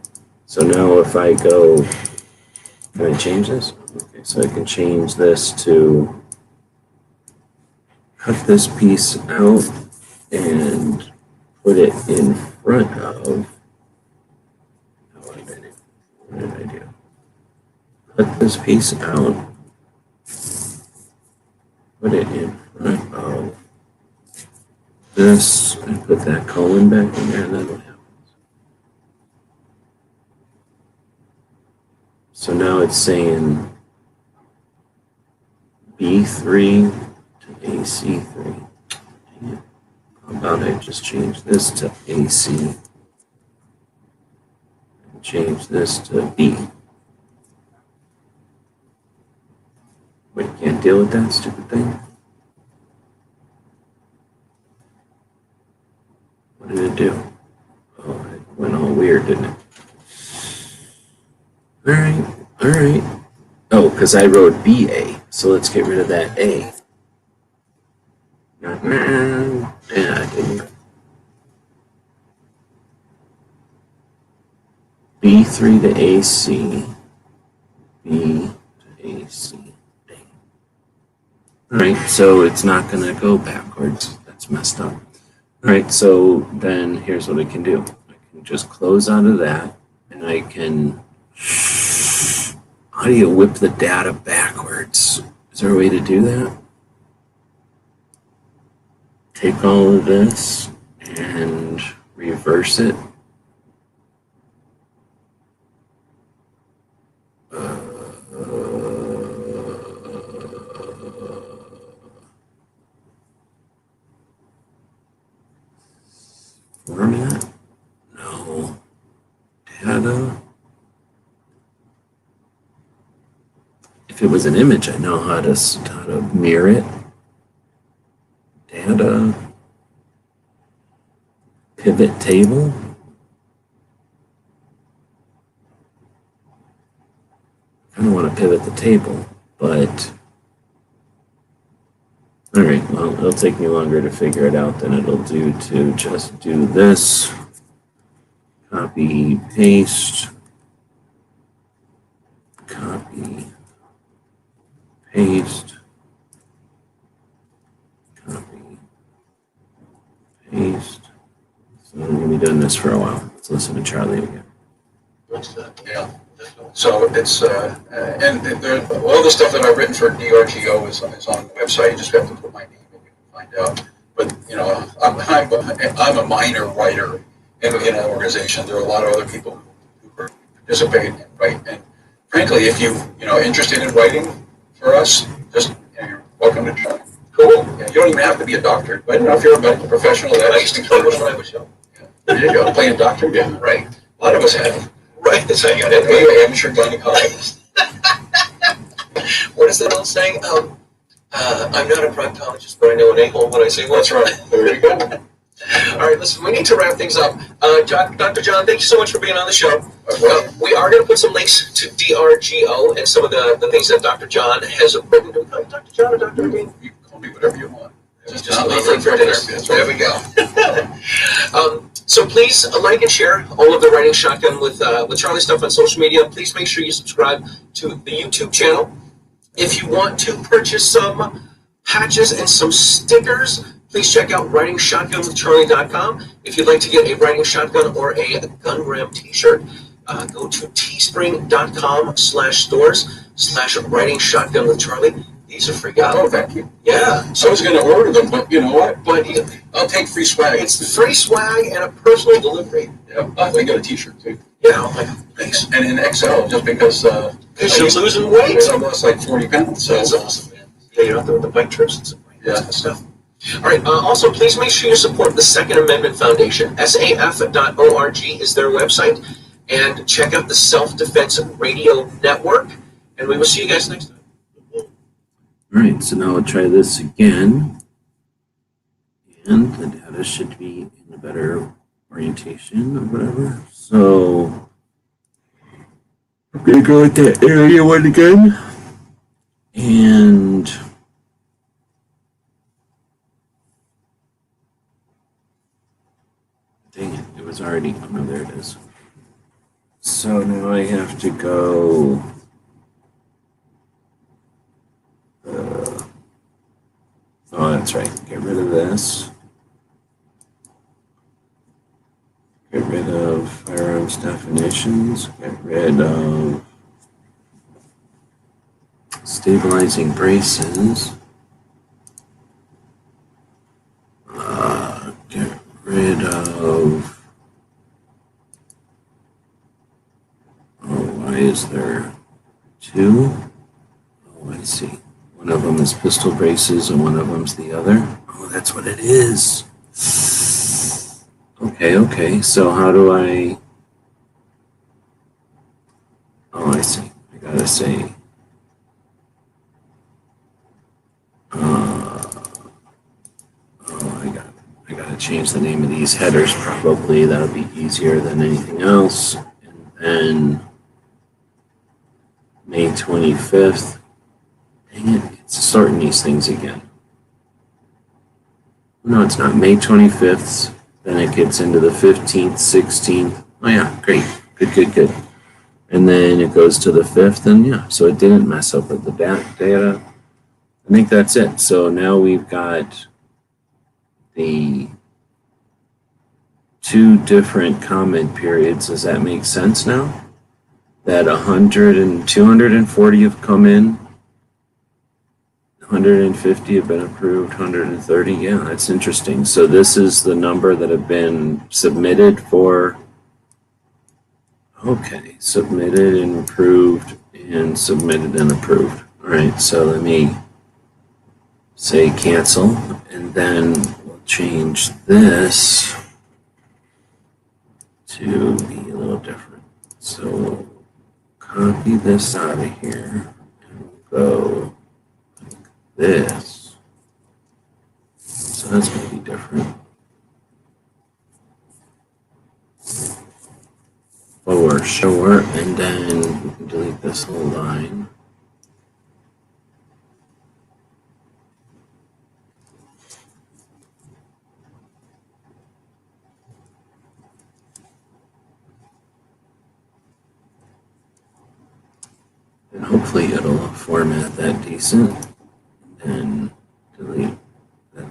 So now if I go, can I change this? Okay, so I can change this to cut this piece out and put it in front of, what did I do? Cut this piece out, put it in front of this, and put that colon back in there, and then what happens? So now it's saying B3 to AC3. Dang it. How about I just change this to AC and change this to B? Wait, you can't deal with that stupid thing? What did it do? Oh, it went all weird, didn't it? All right. Oh, because I wrote BA, so let's get rid of that A. Yeah, I didn't. B3 to AC, B to AC. All right, so it's not going to go backwards. That's messed up. All right, so then here's what I can do. I can just close out of that, and I can... How do you whip the data backwards? Is there a way to do that? Take all of this and reverse it. Format? No. Data? If it was an image, I know how to mirror it. Data. Pivot table. I don't want to pivot the table, but all right, well, it'll take me longer to figure it out than it'll do to just do this. Copy, paste, copy, paste, copy, paste. So I'm going to be doing this for a while. Let's listen to Charlie again. Yeah. So it's, and all the stuff that I've written for DRGO is on the website. You just have to put my name in, you can find out. But, you know, I'm a minor writer in an organization. There are a lot of other people who participate and write. And frankly, if you know, interested in writing for us, just, you know, you're welcome to join. Cool. Yeah, you don't even have to be a doctor. But, you know, if you're a medical professional, I used to play when I was young. Yeah. There you go. Playing doctor, yeah. Right. A lot of us have. Right. That's how you got Yeah, it. amateur gynecologist. What is that old saying? I'm not a proctologist, but I know an a-hole when I see one. That's right. There you go. All right, listen, we need to wrap things up. Dr. John, thank you so much for being on the show. Okay. We are going to put some links to DRGO and some of the things that Dr. John has written. Do we call you Dr. John or Dr. Dean? You can call me whatever you want. Just leave for dinner. There we go. So please like and share all of the Writing Shotgun with Charlie stuff on social media. Please make sure you subscribe to the YouTube channel. If you want to purchase some patches and some stickers, please check out writingshotgunwithcharlie.com. If you'd like to get a Writing Shotgun or a Gun Ram t-shirt, go to teespring.com/stores/Writing Shotgun with Charlie. These are free. Oh, thank you. Yeah. I was going to order them, but you know what? But I'll take free swag. It's free swag and a personal delivery. Yeah, I got a T-shirt too. Yeah, oh my God, thanks. And in XL, just because Because you're losing weight. I lost like 40 pounds. So That's awesome, man. Yeah, you're out there with the bike trips and Yeah. stuff. All right. Also, please make sure you support the Second Amendment Foundation. SAF.org is their website. And check out the Self-Defense Radio Network. And we will see you guys next time. All right, so now I'll try this again. And the data should be in a better orientation or whatever. So I'm going to go with that area one again. And dang it, it was already, oh no, there it is. So now I have to go oh, that's right. Get rid of this. Get rid of firearms definitions. Get rid of stabilizing braces. Get rid of. Oh, why is there two? Oh, I see. One of them is pistol braces and one of them's the other. Oh, that's what it is. Okay. So how do I... Oh, I see. I gotta say... I gotta change the name of these headers probably. That'll be easier than anything else. And then... May 25th. Dang it, it's starting these things again. No, it's not. May 25th. Then it gets into the 15th, 16th. Oh, yeah, great. Good. And then it goes to the 5th, and yeah, so it didn't mess up with the data. I think that's it. So now we've got the two different comment periods. Does that make sense now? That 100 and 240 have come in. No, 150 have been approved, 130. Yeah, that's interesting. So this is the number that have been submitted for. Okay, submitted and approved and submitted and approved. All right, so let me say cancel, and then we'll change this to be a little different. So we'll copy this out of here and go like this. So that's going to be different. Forward, sure, and then we can delete this whole line. And hopefully it'll format that decent. And delete that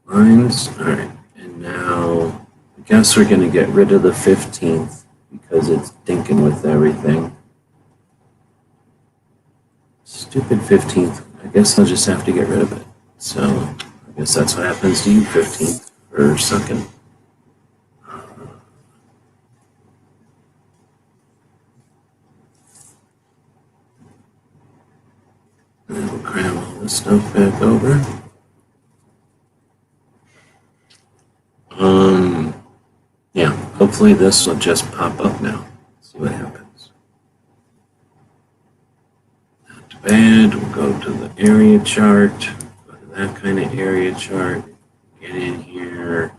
lines. All right, and now I guess we're going to get rid of the 15th because it's dinking with everything. Stupid 15th. I guess I'll just have to get rid of it. So I guess that's what happens to you, 15th, for sucking. And then we'll cram all this stuff back over. Yeah, hopefully this will just pop up now. See what happens. Not too bad. We'll go to the area chart. Go to that kind of area chart. Get in here.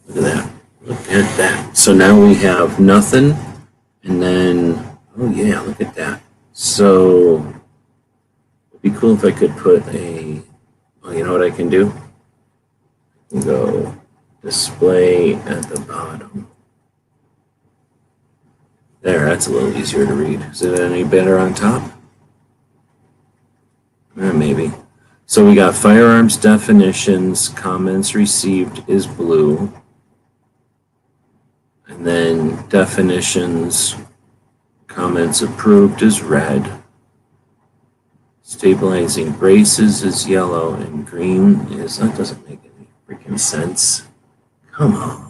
Look at that. Look at that. So now we have nothing. And then, oh yeah, look at that. So it'd be cool if I could put a, oh, you know what I can do? I can go display at the bottom. There, that's a little easier to read. Is it any better on top? Maybe. So we got firearms definitions, comments received is blue. And then definitions, comments approved is red. Stabilizing braces is yellow, and green is, that doesn't make any freaking sense. Come on.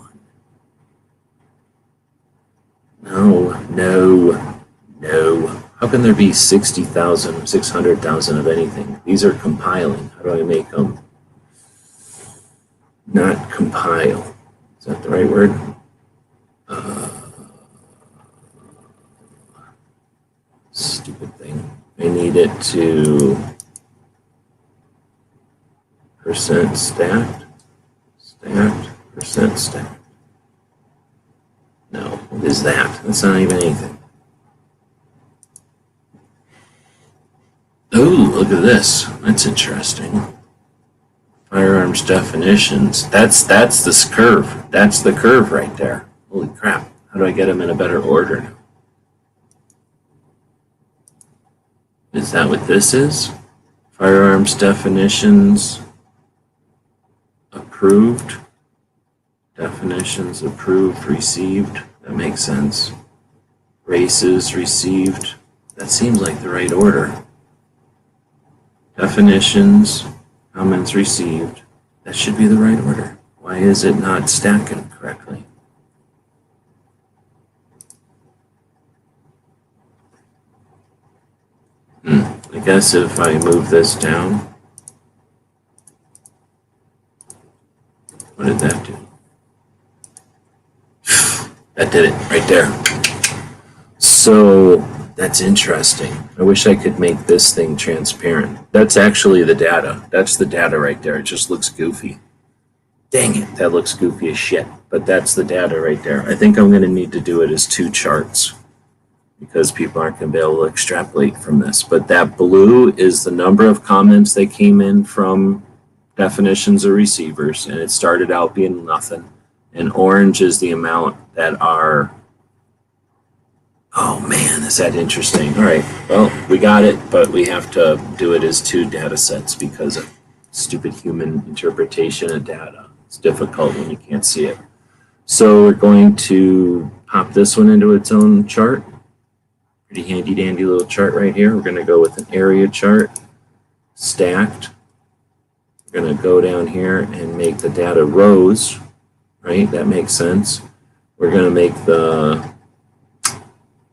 No. How can there be 60,000, 600,000 of anything? These are compiling. How do I make them not compile? Is that the right word? Stupid thing. I need it to percent stacked, percent stacked. No, what is that? That's not even anything. Oh, look at this. That's interesting. Firearms definitions. That's this curve. That's the curve right there. Holy crap. How do I get them in a better order now? Is that what this is? Firearms definitions approved. Definitions approved, received. That makes sense. Races received. That seems like the right order. Definitions, comments received. That should be the right order. Why is it not stacking correctly? I guess if I move this down, what did that do? That did it right there. So that's interesting. I wish I could make this thing transparent. That's actually the data. That's the data right there. It just looks goofy. Dang it, that looks goofy as shit. But that's the data right there. I think I'm going to need to do it as two charts, because people aren't going to be able to extrapolate from this. But that blue is the number of comments that came in from definitions of receivers, and it started out being nothing. And orange is the amount that are, oh man, is that interesting. All right, well, we got it, but we have to do it as two data sets because of stupid human interpretation of data. It's difficult when you can't see it. So we're going to pop this one into its own chart. Pretty handy dandy little chart right here. We're going to go with an area chart, stacked. We're going to go down here and make the data rows, right? That makes sense. We're going to make the,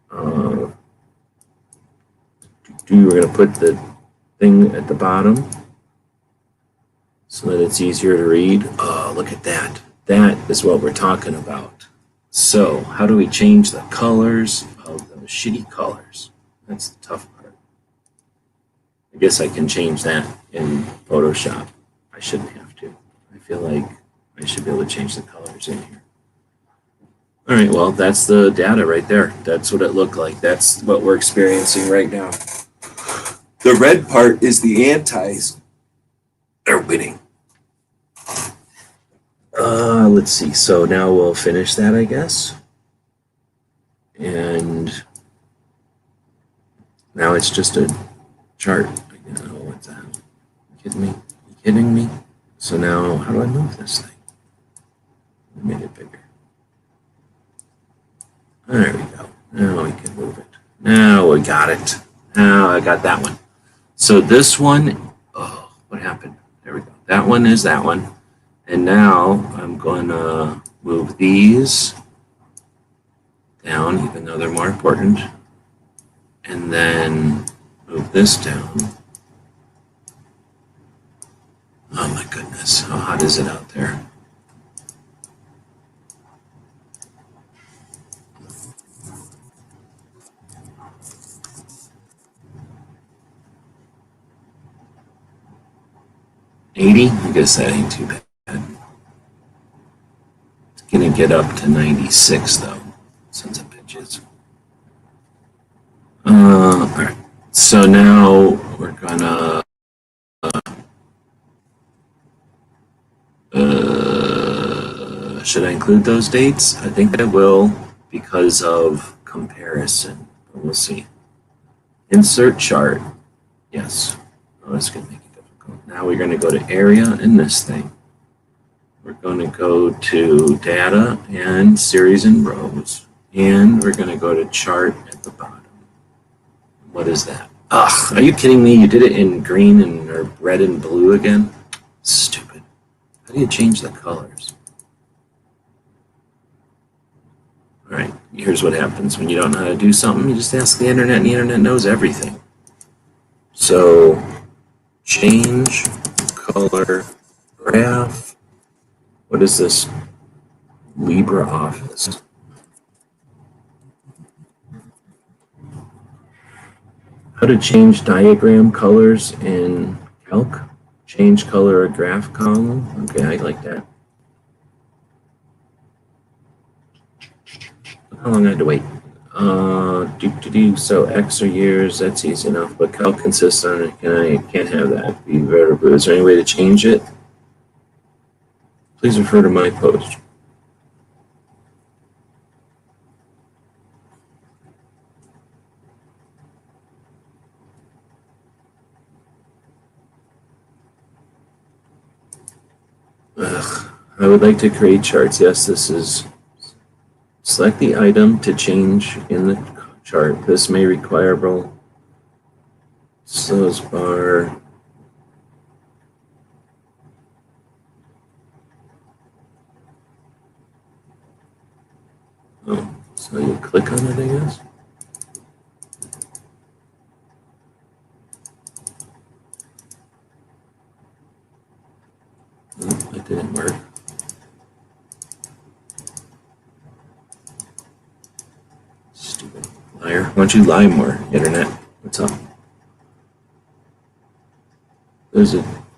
we're going to put the thing at the bottom so that it's easier to read. Oh, look at that. That is what we're talking about. So how do we change the colors of those shitty colors? That's the tough part. I guess I can change that in Photoshop. I shouldn't have to. I feel like I should be able to change the colors in here. All right, well, that's the data right there. That's what it looked like. That's what we're experiencing right now. The red part is the antis. They're winning. Let's see. So now we'll finish that, I guess. And now it's just a chart. Oh, what's that? You kidding me? You kidding me? So now, how do I move this thing? I made it bigger. There we go. Now we can move it. Now we got it. Now I got that one. So this one, oh, what happened? There we go. That one is that one. And now I'm going to move these down, even though they're more important. And then move this down. Oh my goodness, how hot is it out there? $80? I guess that ain't too bad. It's gonna get up to 96 though. Sons of bitches. All right. So now we're gonna should I include those dates? I think I will because of comparison. We'll see. Insert chart. Yes. Oh, that's gonna make it difficult. Now we're gonna go to area in this thing. We're going to go to data and series and rows. And we're going to go to chart at the bottom. What is that? Ugh, are you kidding me? You did it in green and or red and blue again? Stupid. How do you change the colors? All right, here's what happens when you don't know how to do something. You just ask the internet, and the internet knows everything. So, change color graph. What is this? LibreOffice. How to change diagram colors in Calc. Change color of graph column. Okay, I like that. Look how long I had to wait. So X or years, that's easy enough. But Calc consists on it. I can't have that be variable. Is there any way to change it? Please refer to my post. Ugh, I would like to create charts. Yes, this is. Select the item to change in the chart. This may require both slows bar. Oh, so you click on it, I guess. Oh, that didn't work. Stupid liar. Why don't you lie more, internet? What's up?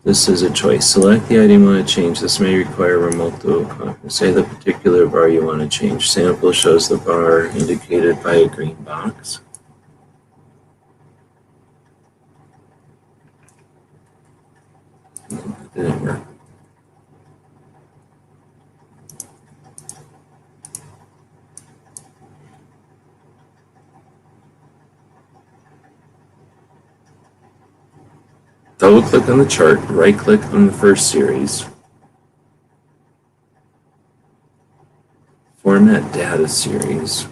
This is a choice. Select the item you want to change. This may require remote to say the particular bar you want to change. Sample shows the bar indicated by a green box. It didn't work. Double click on the chart, right click on the first series. Format data series.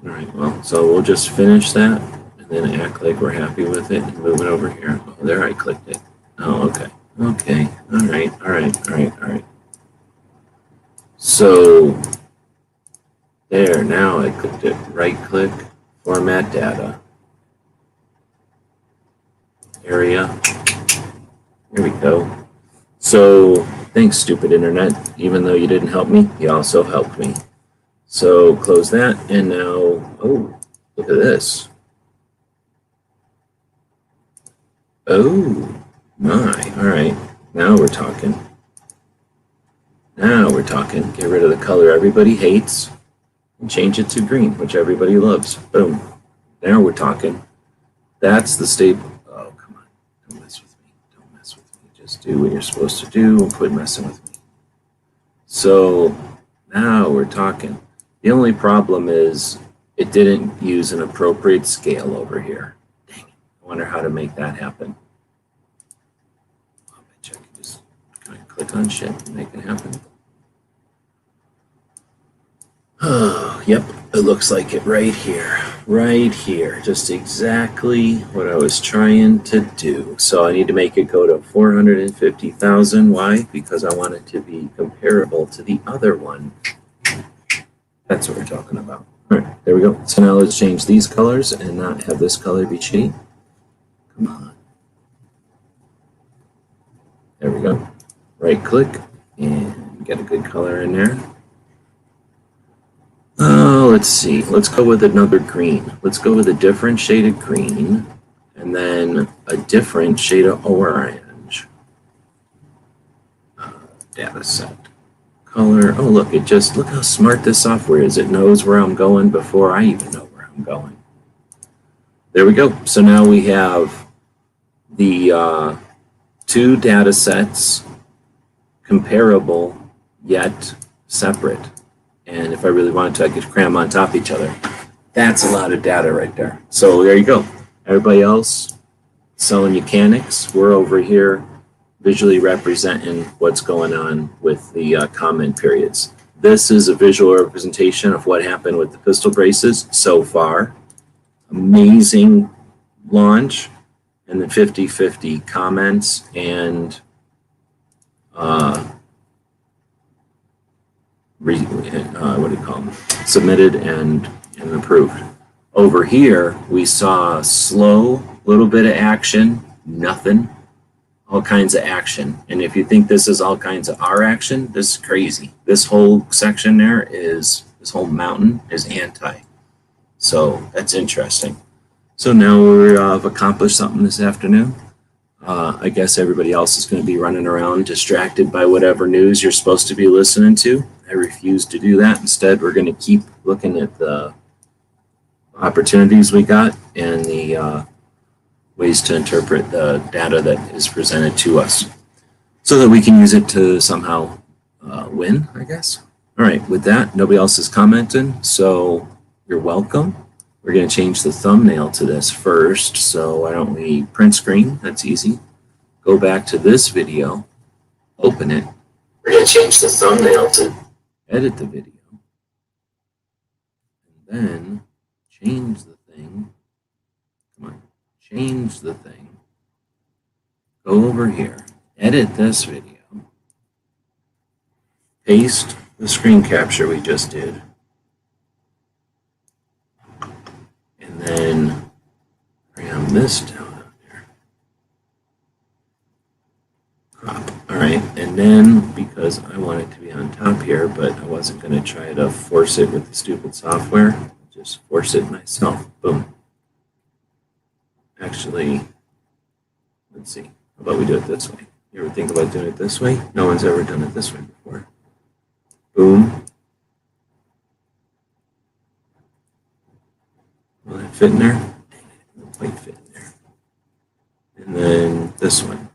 All right, well, so we'll just finish that and then act like we're happy with it and move it over here. Oh, there, I clicked it. Oh, okay. Okay. All right. All right. All right. All right. So there, now I clicked it. Right click, format data. Area. Here we go. So thanks, stupid internet. Even though you didn't help me, you also helped me. So close that, and now, oh, look at this. Oh my, all right, now we're talking. Now we're talking. Get rid of the color everybody hates and change it to green, which everybody loves. Boom. Now we're talking. That's the staple. Oh, come on. Don't mess with me. Don't mess with me. Just do what you're supposed to do and quit messing with me. So now we're talking. The only problem is it didn't use an appropriate scale over here. Dang it. I wonder how to make that happen. I bet you I can just kind of click on shit and make it happen. Oh, yep, it looks like it right here. Right here. Just exactly what I was trying to do. So I need to make it go to 450,000. Why? Because I want it to be comparable to the other one. That's what we're talking about. All right, there we go. So now let's change these colors and not have this color be shitty. Come on. There we go. Right click and get a good color in there. Oh, let's see. Let's go with another green. Let's go with a different shade of green and then a different shade of orange. Data set. Color. Oh, look, look how smart this software is. It knows where I'm going before I even know where I'm going. There we go. So now we have the two data sets, comparable yet separate. And if I really wanted to, I could cram on top of each other. That's a lot of data right there. So there you go. Everybody else selling mechanics, we're over here visually representing what's going on with the comment periods. This is a visual representation of what happened with the pistol braces so far. Amazing launch, and then 50-50 comments and what do you call them? Submitted and approved. Over here, we saw slow, little bit of action, nothing, all kinds of action. And if you think this is all kinds of our action, this is crazy. This whole section there is, this whole mountain is anti. So that's interesting. So now we've accomplished something this afternoon. I guess everybody else is going to be running around distracted by whatever news you're supposed to be listening to. I refuse to do that. Instead, we're going to keep looking at the opportunities we got and the ways to interpret the data that is presented to us so that we can use it to somehow win, I guess. All right, with that, nobody else is commenting, so you're welcome. We're going to change the thumbnail to this first, so why don't we print screen? That's easy. Go back to this video, open it. We're going to change the thumbnail to Edit the video, and then change the thing. Come on, change the thing. Go over here, edit this video, paste the screen capture we just did, and then cram this down on there. Crop. All right, and then because I want it to be on top here, but I wasn't going to try to force it with the stupid software, I'll just force it myself. Boom. Actually, let's see. How about we do it this way? You ever think about doing it this way? No one's ever done it this way before. Boom. Will that fit in there? Dang it, it won't quite fit in there. And then this one.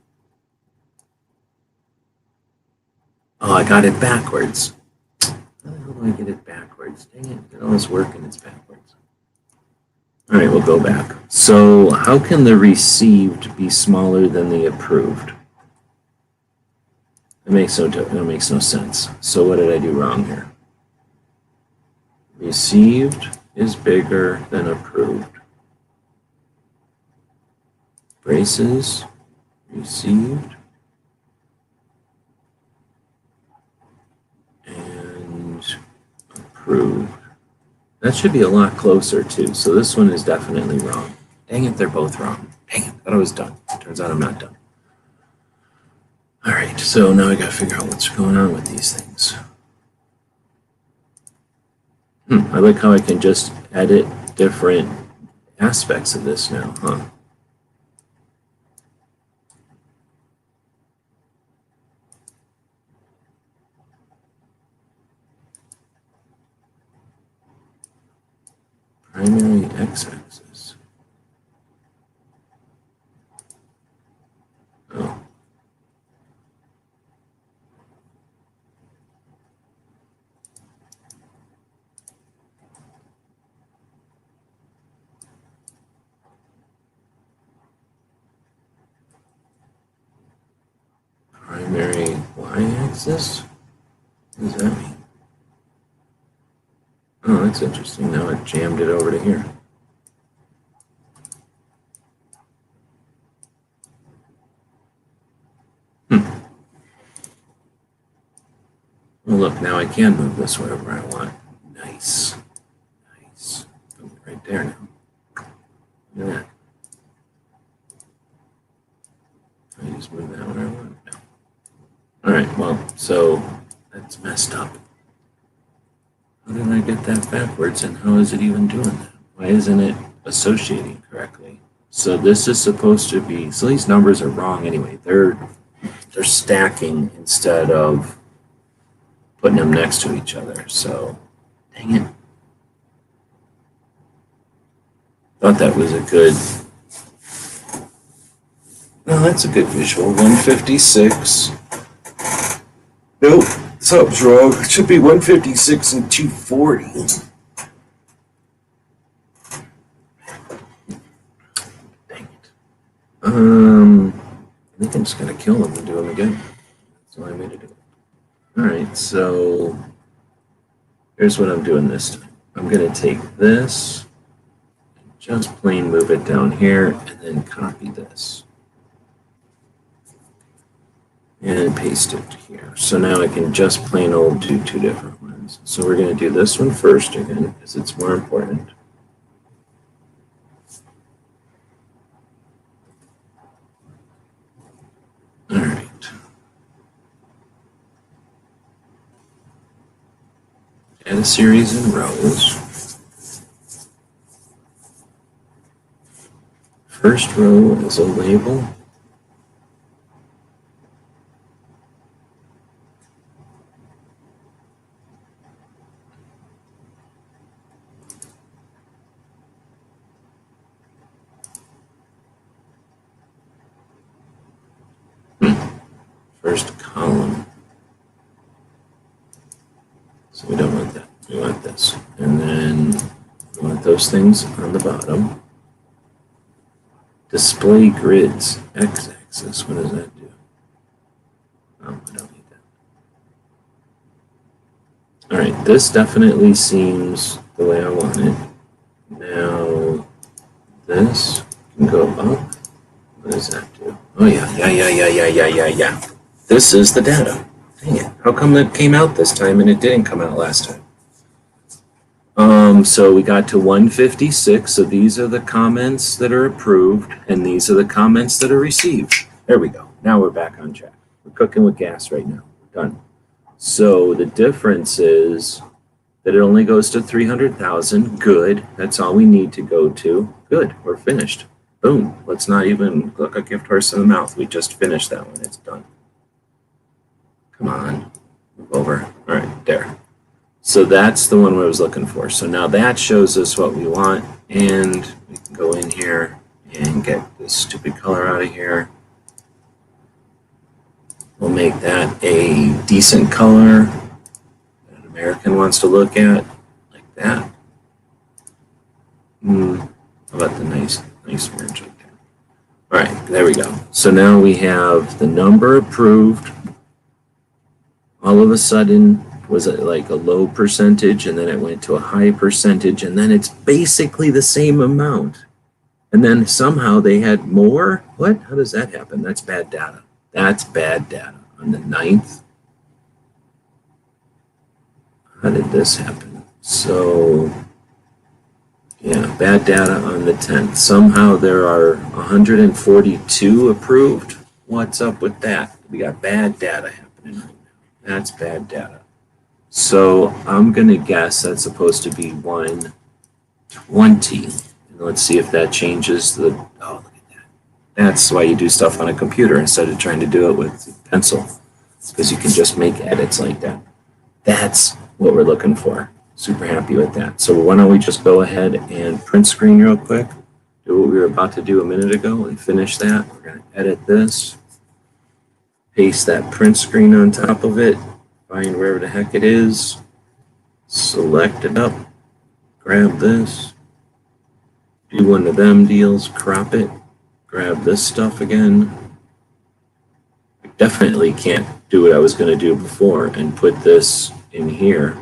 Oh, I got it backwards. How the hell do I get it backwards? Dang it, it always works and it's backwards. All right, we'll go back. So how can the received be smaller than the approved? It makes no sense. So what did I do wrong here? Received is bigger than approved. Braces received and approved. That should be a lot closer too. So this one is definitely wrong. Dang it, they're both wrong. Dang it, I thought I was done. Turns out I'm not done. All right, so now I gotta figure out what's going on with these things. I like how I can just edit different aspects of this now, huh? Primary x-axis. Oh. Primary y-axis? What does that mean? Oh, that's interesting. Now it jammed it over to here. Well, look, now I can move this wherever I want. Nice. Nice. Put it right there now. Look at that. I just move that where I want. No. All right, well, so that's messed up. How did I get that backwards, and how is it even doing that? Why isn't it associating correctly? So this is supposed to be, so these numbers are wrong anyway. They're stacking instead of putting them next to each other. So, dang it. Thought that was a good, no, that's a good visual. 156. Nope, something's wrong. It should be 156 and 240. Dang it. I think I'm just gonna kill them and do them again. That's all I made it do. All right, so here's what I'm doing this time. I'm gonna take this, just plain move it down here, and then copy this. And paste it here. So now I can just plain old do two different ones. So we're going to do this one first again, because it's more important. All right. Add a series in rows. First row is a label. First column. So we don't want that. We want this. And then we want those things on the bottom. Display grids, x-axis. What does that do? Oh, I don't need that. All right, this definitely seems the way I want it. Now, this can go up. What does that do? Oh, yeah. This is the data. Dang it. How come that came out this time and it didn't come out last time? So we got to 156. So these are the comments that are approved, and these are the comments that are received. There we go. Now we're back on track. We're cooking with gas right now. We're done. So the difference is that it only goes to 300,000. Good. That's all we need to go to. Good. We're finished. Boom. Let's not even look a gift horse in the mouth. We just finished that one. It's done. Come on. Move over. All right. There. So that's the one I was looking for. So now that shows us what we want, and we can go in here and get this stupid color out of here. We'll make that a decent color that an American wants to look at, like that. How about the nice orange right there? All right, there we go. So now we have the number approved. All of a sudden, was it like a low percentage, and then it went to a high percentage, and then it's basically the same amount. And then somehow they had more. What? How does that happen? That's bad data. That's bad data. On the 9th, how did this happen? So, yeah, bad data on the 10th. Somehow there are 142 approved. What's up with that? We got bad data happening right now. That's bad data. So I'm going to guess that's supposed to be 120. And let's see if that changes the, oh, look at that. That's why you do stuff on a computer instead of trying to do it with pencil, because you can just make edits like that. That's what we're looking for. Super happy with that. So why don't we just go ahead and print screen real quick, do what we were about to do a minute ago and finish that. We're going to edit this, paste that print screen on top of it, find wherever the heck it is, select it up, grab this, do one of them deals, crop it, grab this stuff again. I definitely can't do what I was going to do before and put this in here.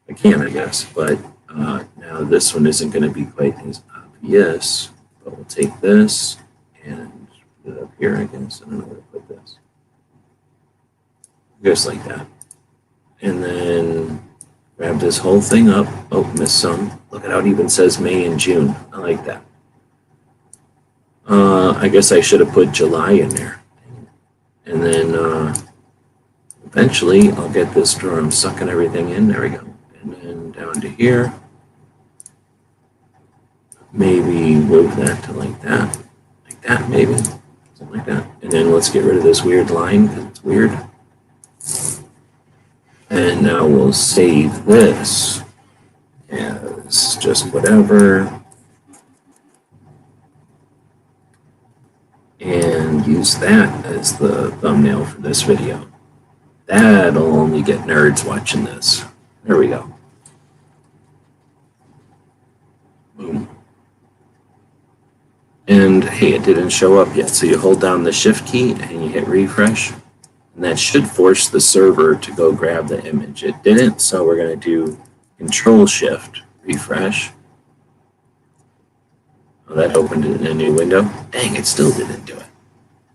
I can, I guess, but now this one isn't going to be quite as obvious, but we'll take this and put it up here, I guess. I don't know where to put this. Just like that. And then grab this whole thing up. Oh, missed some. Look at how it even says May and June. I like that. I guess I should have put July in there. And then eventually I'll get this drawer. I'm sucking everything in. There we go. And then down to here. Maybe move that to like that. Like that, maybe. Something like that. And then let's get rid of this weird line because it's weird. And now we'll save this as just whatever. And use that as the thumbnail for this video. That'll only get nerds watching this. There we go. Boom. And hey, it didn't show up yet. So you hold down the shift key and you hit refresh. And that should force the server to go grab the image. It didn't, so we're going to do Control Shift, refresh. Oh, that opened it in a new window. Dang, it still didn't do it.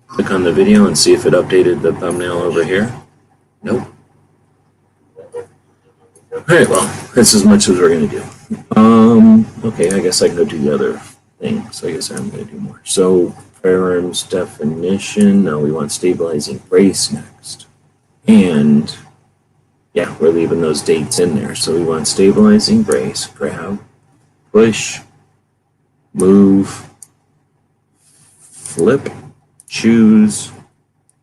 Click on the video and see if it updated the thumbnail over here. Nope. All right, well, that's as much as we're going to do. Okay, I guess I can go do the other thing. So I guess I'm going to do more. So firearms definition. Now we want stabilizing brace next. And yeah, we're leaving those dates in there. So we want stabilizing brace, grab, push, move, flip, choose,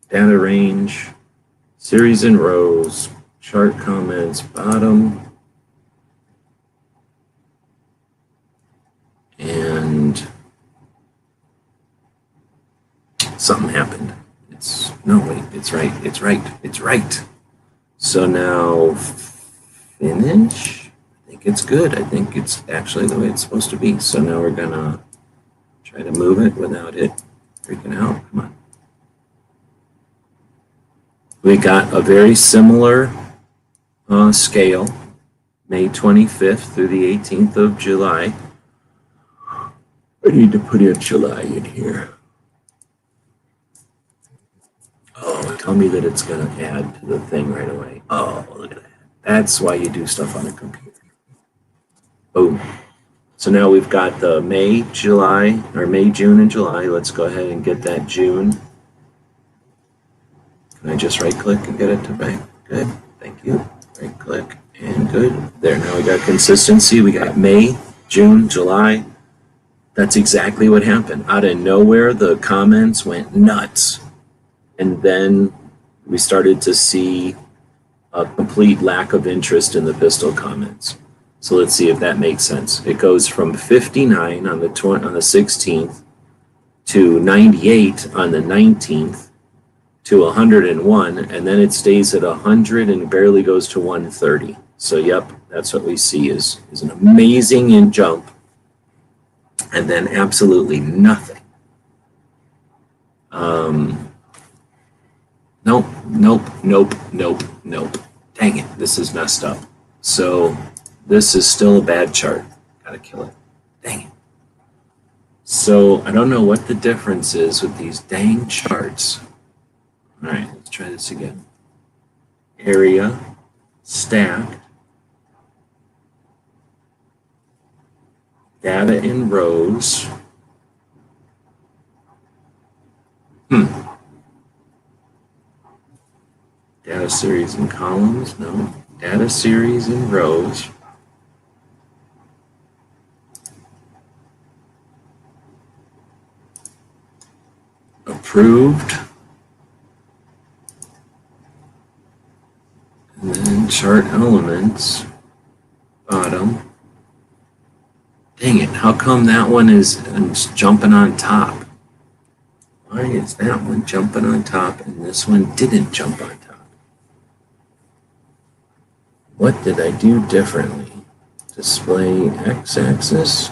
data range, series and rows, chart comments, bottom, and something happened. It's right. So now finish. I think it's good. I think it's actually the way it's supposed to be. So now we're gonna try to move it without it freaking out. Come on. We got a very similar scale, May 25th through the 18th of July. I need to put in July in here. Oh, tell me that it's going to add to the thing right away. Oh, look at that. That's why you do stuff on a computer. Boom. So now we've got the May, July, or May, June, and July. Let's go ahead and get that June. Can I just right click and get it to bank? Good. Thank you. Right click and good. There. Now we got consistency. We got May, June, July. That's exactly what happened. Out of nowhere, the comments went nuts. And then we started to see a complete lack of interest in the pistol comments. So let's see if that makes sense. It goes from 59 on the 16th to 98 on the 19th to 101, and then it stays at 100 and barely goes to 130. So yep, that's what we see is an amazing jump, and then absolutely nothing. Nope. Dang it, this is messed up. So this is still a bad chart. Gotta kill it. Dang it. So I don't know what the difference is with these dang charts. All right, let's try this again. Area, stack, data in rows. Data series in columns, no. Data series in rows. Approved. And then chart elements, bottom. Dang it, how come that one is jumping on top? Why is that one jumping on top and this one didn't jump on top? What did I do differently? Display x-axis?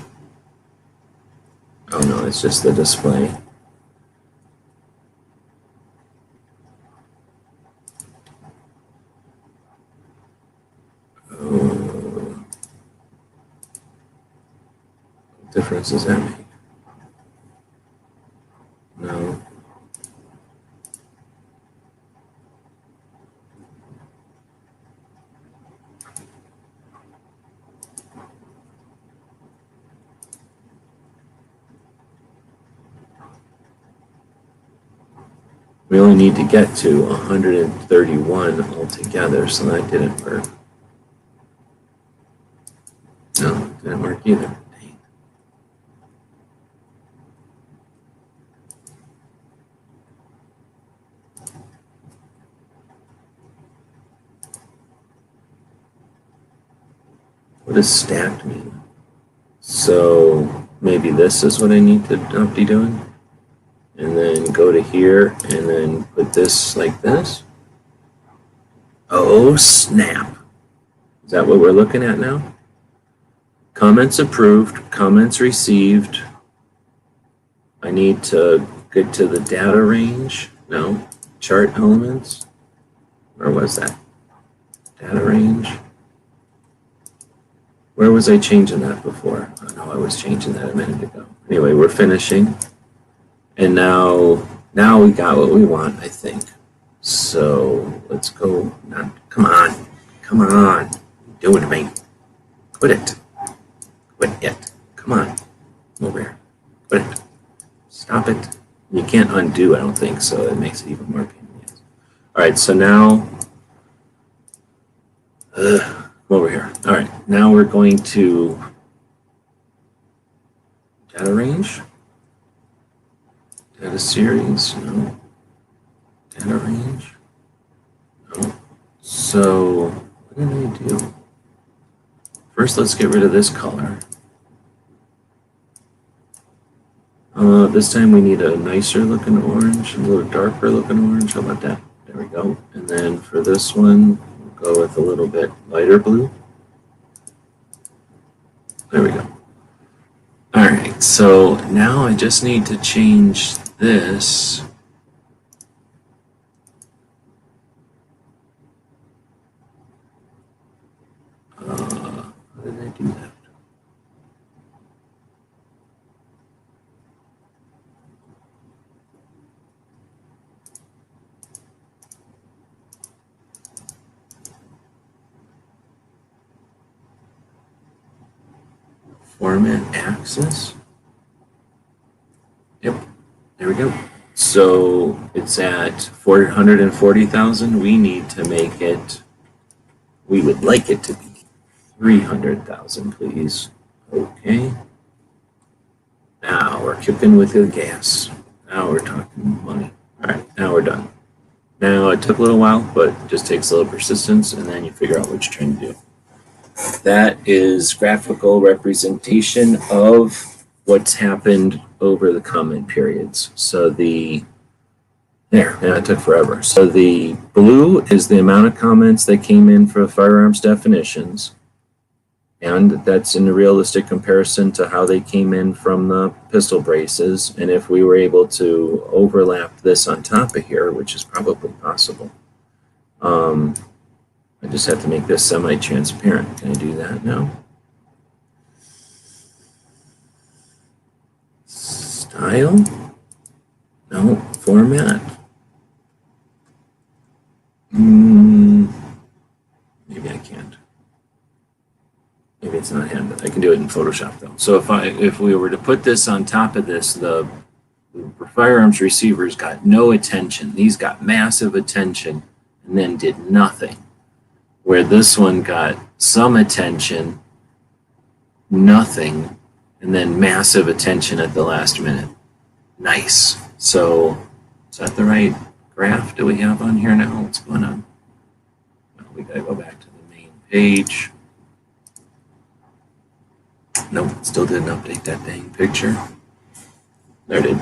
Oh no, it's just the display. What difference does that make? No. We only need to get to 131 altogether, so that didn't work. No, it didn't work either. Dang. What does stacked mean? So maybe this is what I need to not be doing? And then go to here and then put this like this. Oh, snap. Is that what we're looking at now? Comments approved, comments received. I need to get to the data range. No, chart elements. Where was that? Data range. Where was I changing that before? Oh no, I was changing that a minute ago. Anyway, we're finishing. And now we got what we want, I think. So let's go. Come on. Come on. Do it to me. Quit it. Quit it. Come on. Over here. Quit it. Stop it. You can't undo, I don't think, so it makes it even more painful. All right, so now, over here. All right, now we're going to data range. Data series, no. Data range, no. So, what did I do? First, let's get rid of this color. This time we need a nicer looking orange, a little darker looking orange. How about that? There we go. And then for this one, we'll go with a little bit lighter blue. There we go. All right, so now I just need to change this. How did I do that? Format axis. Yep, there we go. So it's at 440,000. We need to make it, we would like it to be 300,000, please. Okay. Now we're kicking with the gas. Now we're talking money. All right, now we're done. Now it took a little while, but it just takes a little persistence, and then you figure out what you're trying to do. That is graphical representation of what's happened over the comment periods. So it took forever. So the blue is the amount of comments that came in for firearms definitions. And that's in a realistic comparison to how they came in from the pistol braces. And if we were able to overlap this on top of here, which is probably possible, I just have to make this semi-transparent. Can I do that now? Style? No. Format? Maybe I can't. Maybe it's not him, but I can do it in Photoshop though. So if we were to put this on top of this, the firearms receivers got no attention. These got massive attention and then did nothing. Where this one got some attention, nothing, and then massive attention at the last minute. Nice. So is that the right graph do we have on here now? What's going on? Well, we gotta go back to the main page. Nope, still didn't update that dang picture. There it did.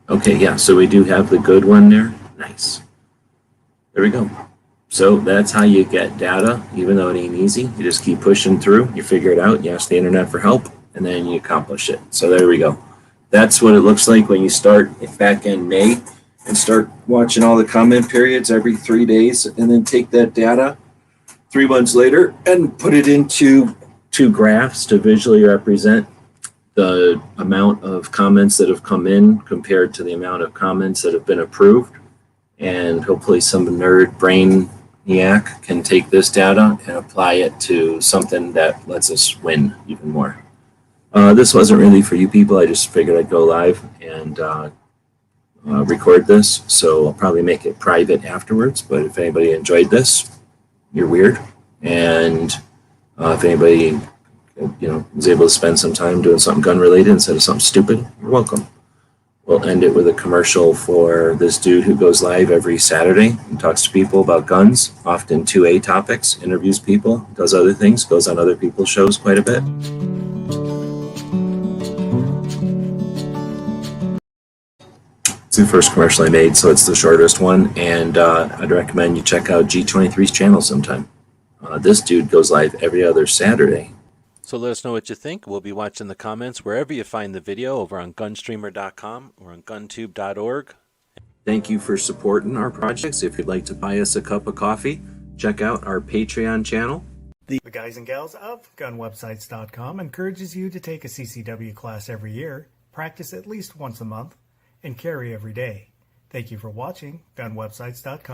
Okay, yeah, so we do have the good one there. Nice. There we go. So that's how you get data, even though it ain't easy. You just keep pushing through, you figure it out, you ask the internet for help, and then you accomplish it. So there we go. That's what it looks like when you start back in May and start watching all the comment periods every 3 days, and then take that data 3 months later and put it into 2 graphs to visually represent the amount of comments that have come in compared to the amount of comments that have been approved. And hopefully some nerd brainiac can take this data and apply it to something that lets us win even more. This wasn't really for you people. I just figured I'd go live and record this. So I'll probably make it private afterwards. But if anybody enjoyed this, you're weird. And if anybody was able to spend some time doing something gun related instead of something stupid, you're welcome. We'll end it with a commercial for this dude who goes live every Saturday and talks to people about guns, often 2A topics, interviews people, does other things, goes on other people's shows quite a bit. It's the first commercial I made, so it's the shortest one, and I'd recommend you check out G23's channel sometime. This dude goes live every other Saturday. So let us know what you think. We'll be watching the comments wherever you find the video, over on gunstreamer.com or on guntube.org. Thank you for supporting our projects. If you'd like to buy us a cup of coffee, check out our Patreon channel. The guys and gals of gunwebsites.com encourages you to take a CCW class every year, practice at least once a month, and carry every day. Thank you for watching gunwebsites.com.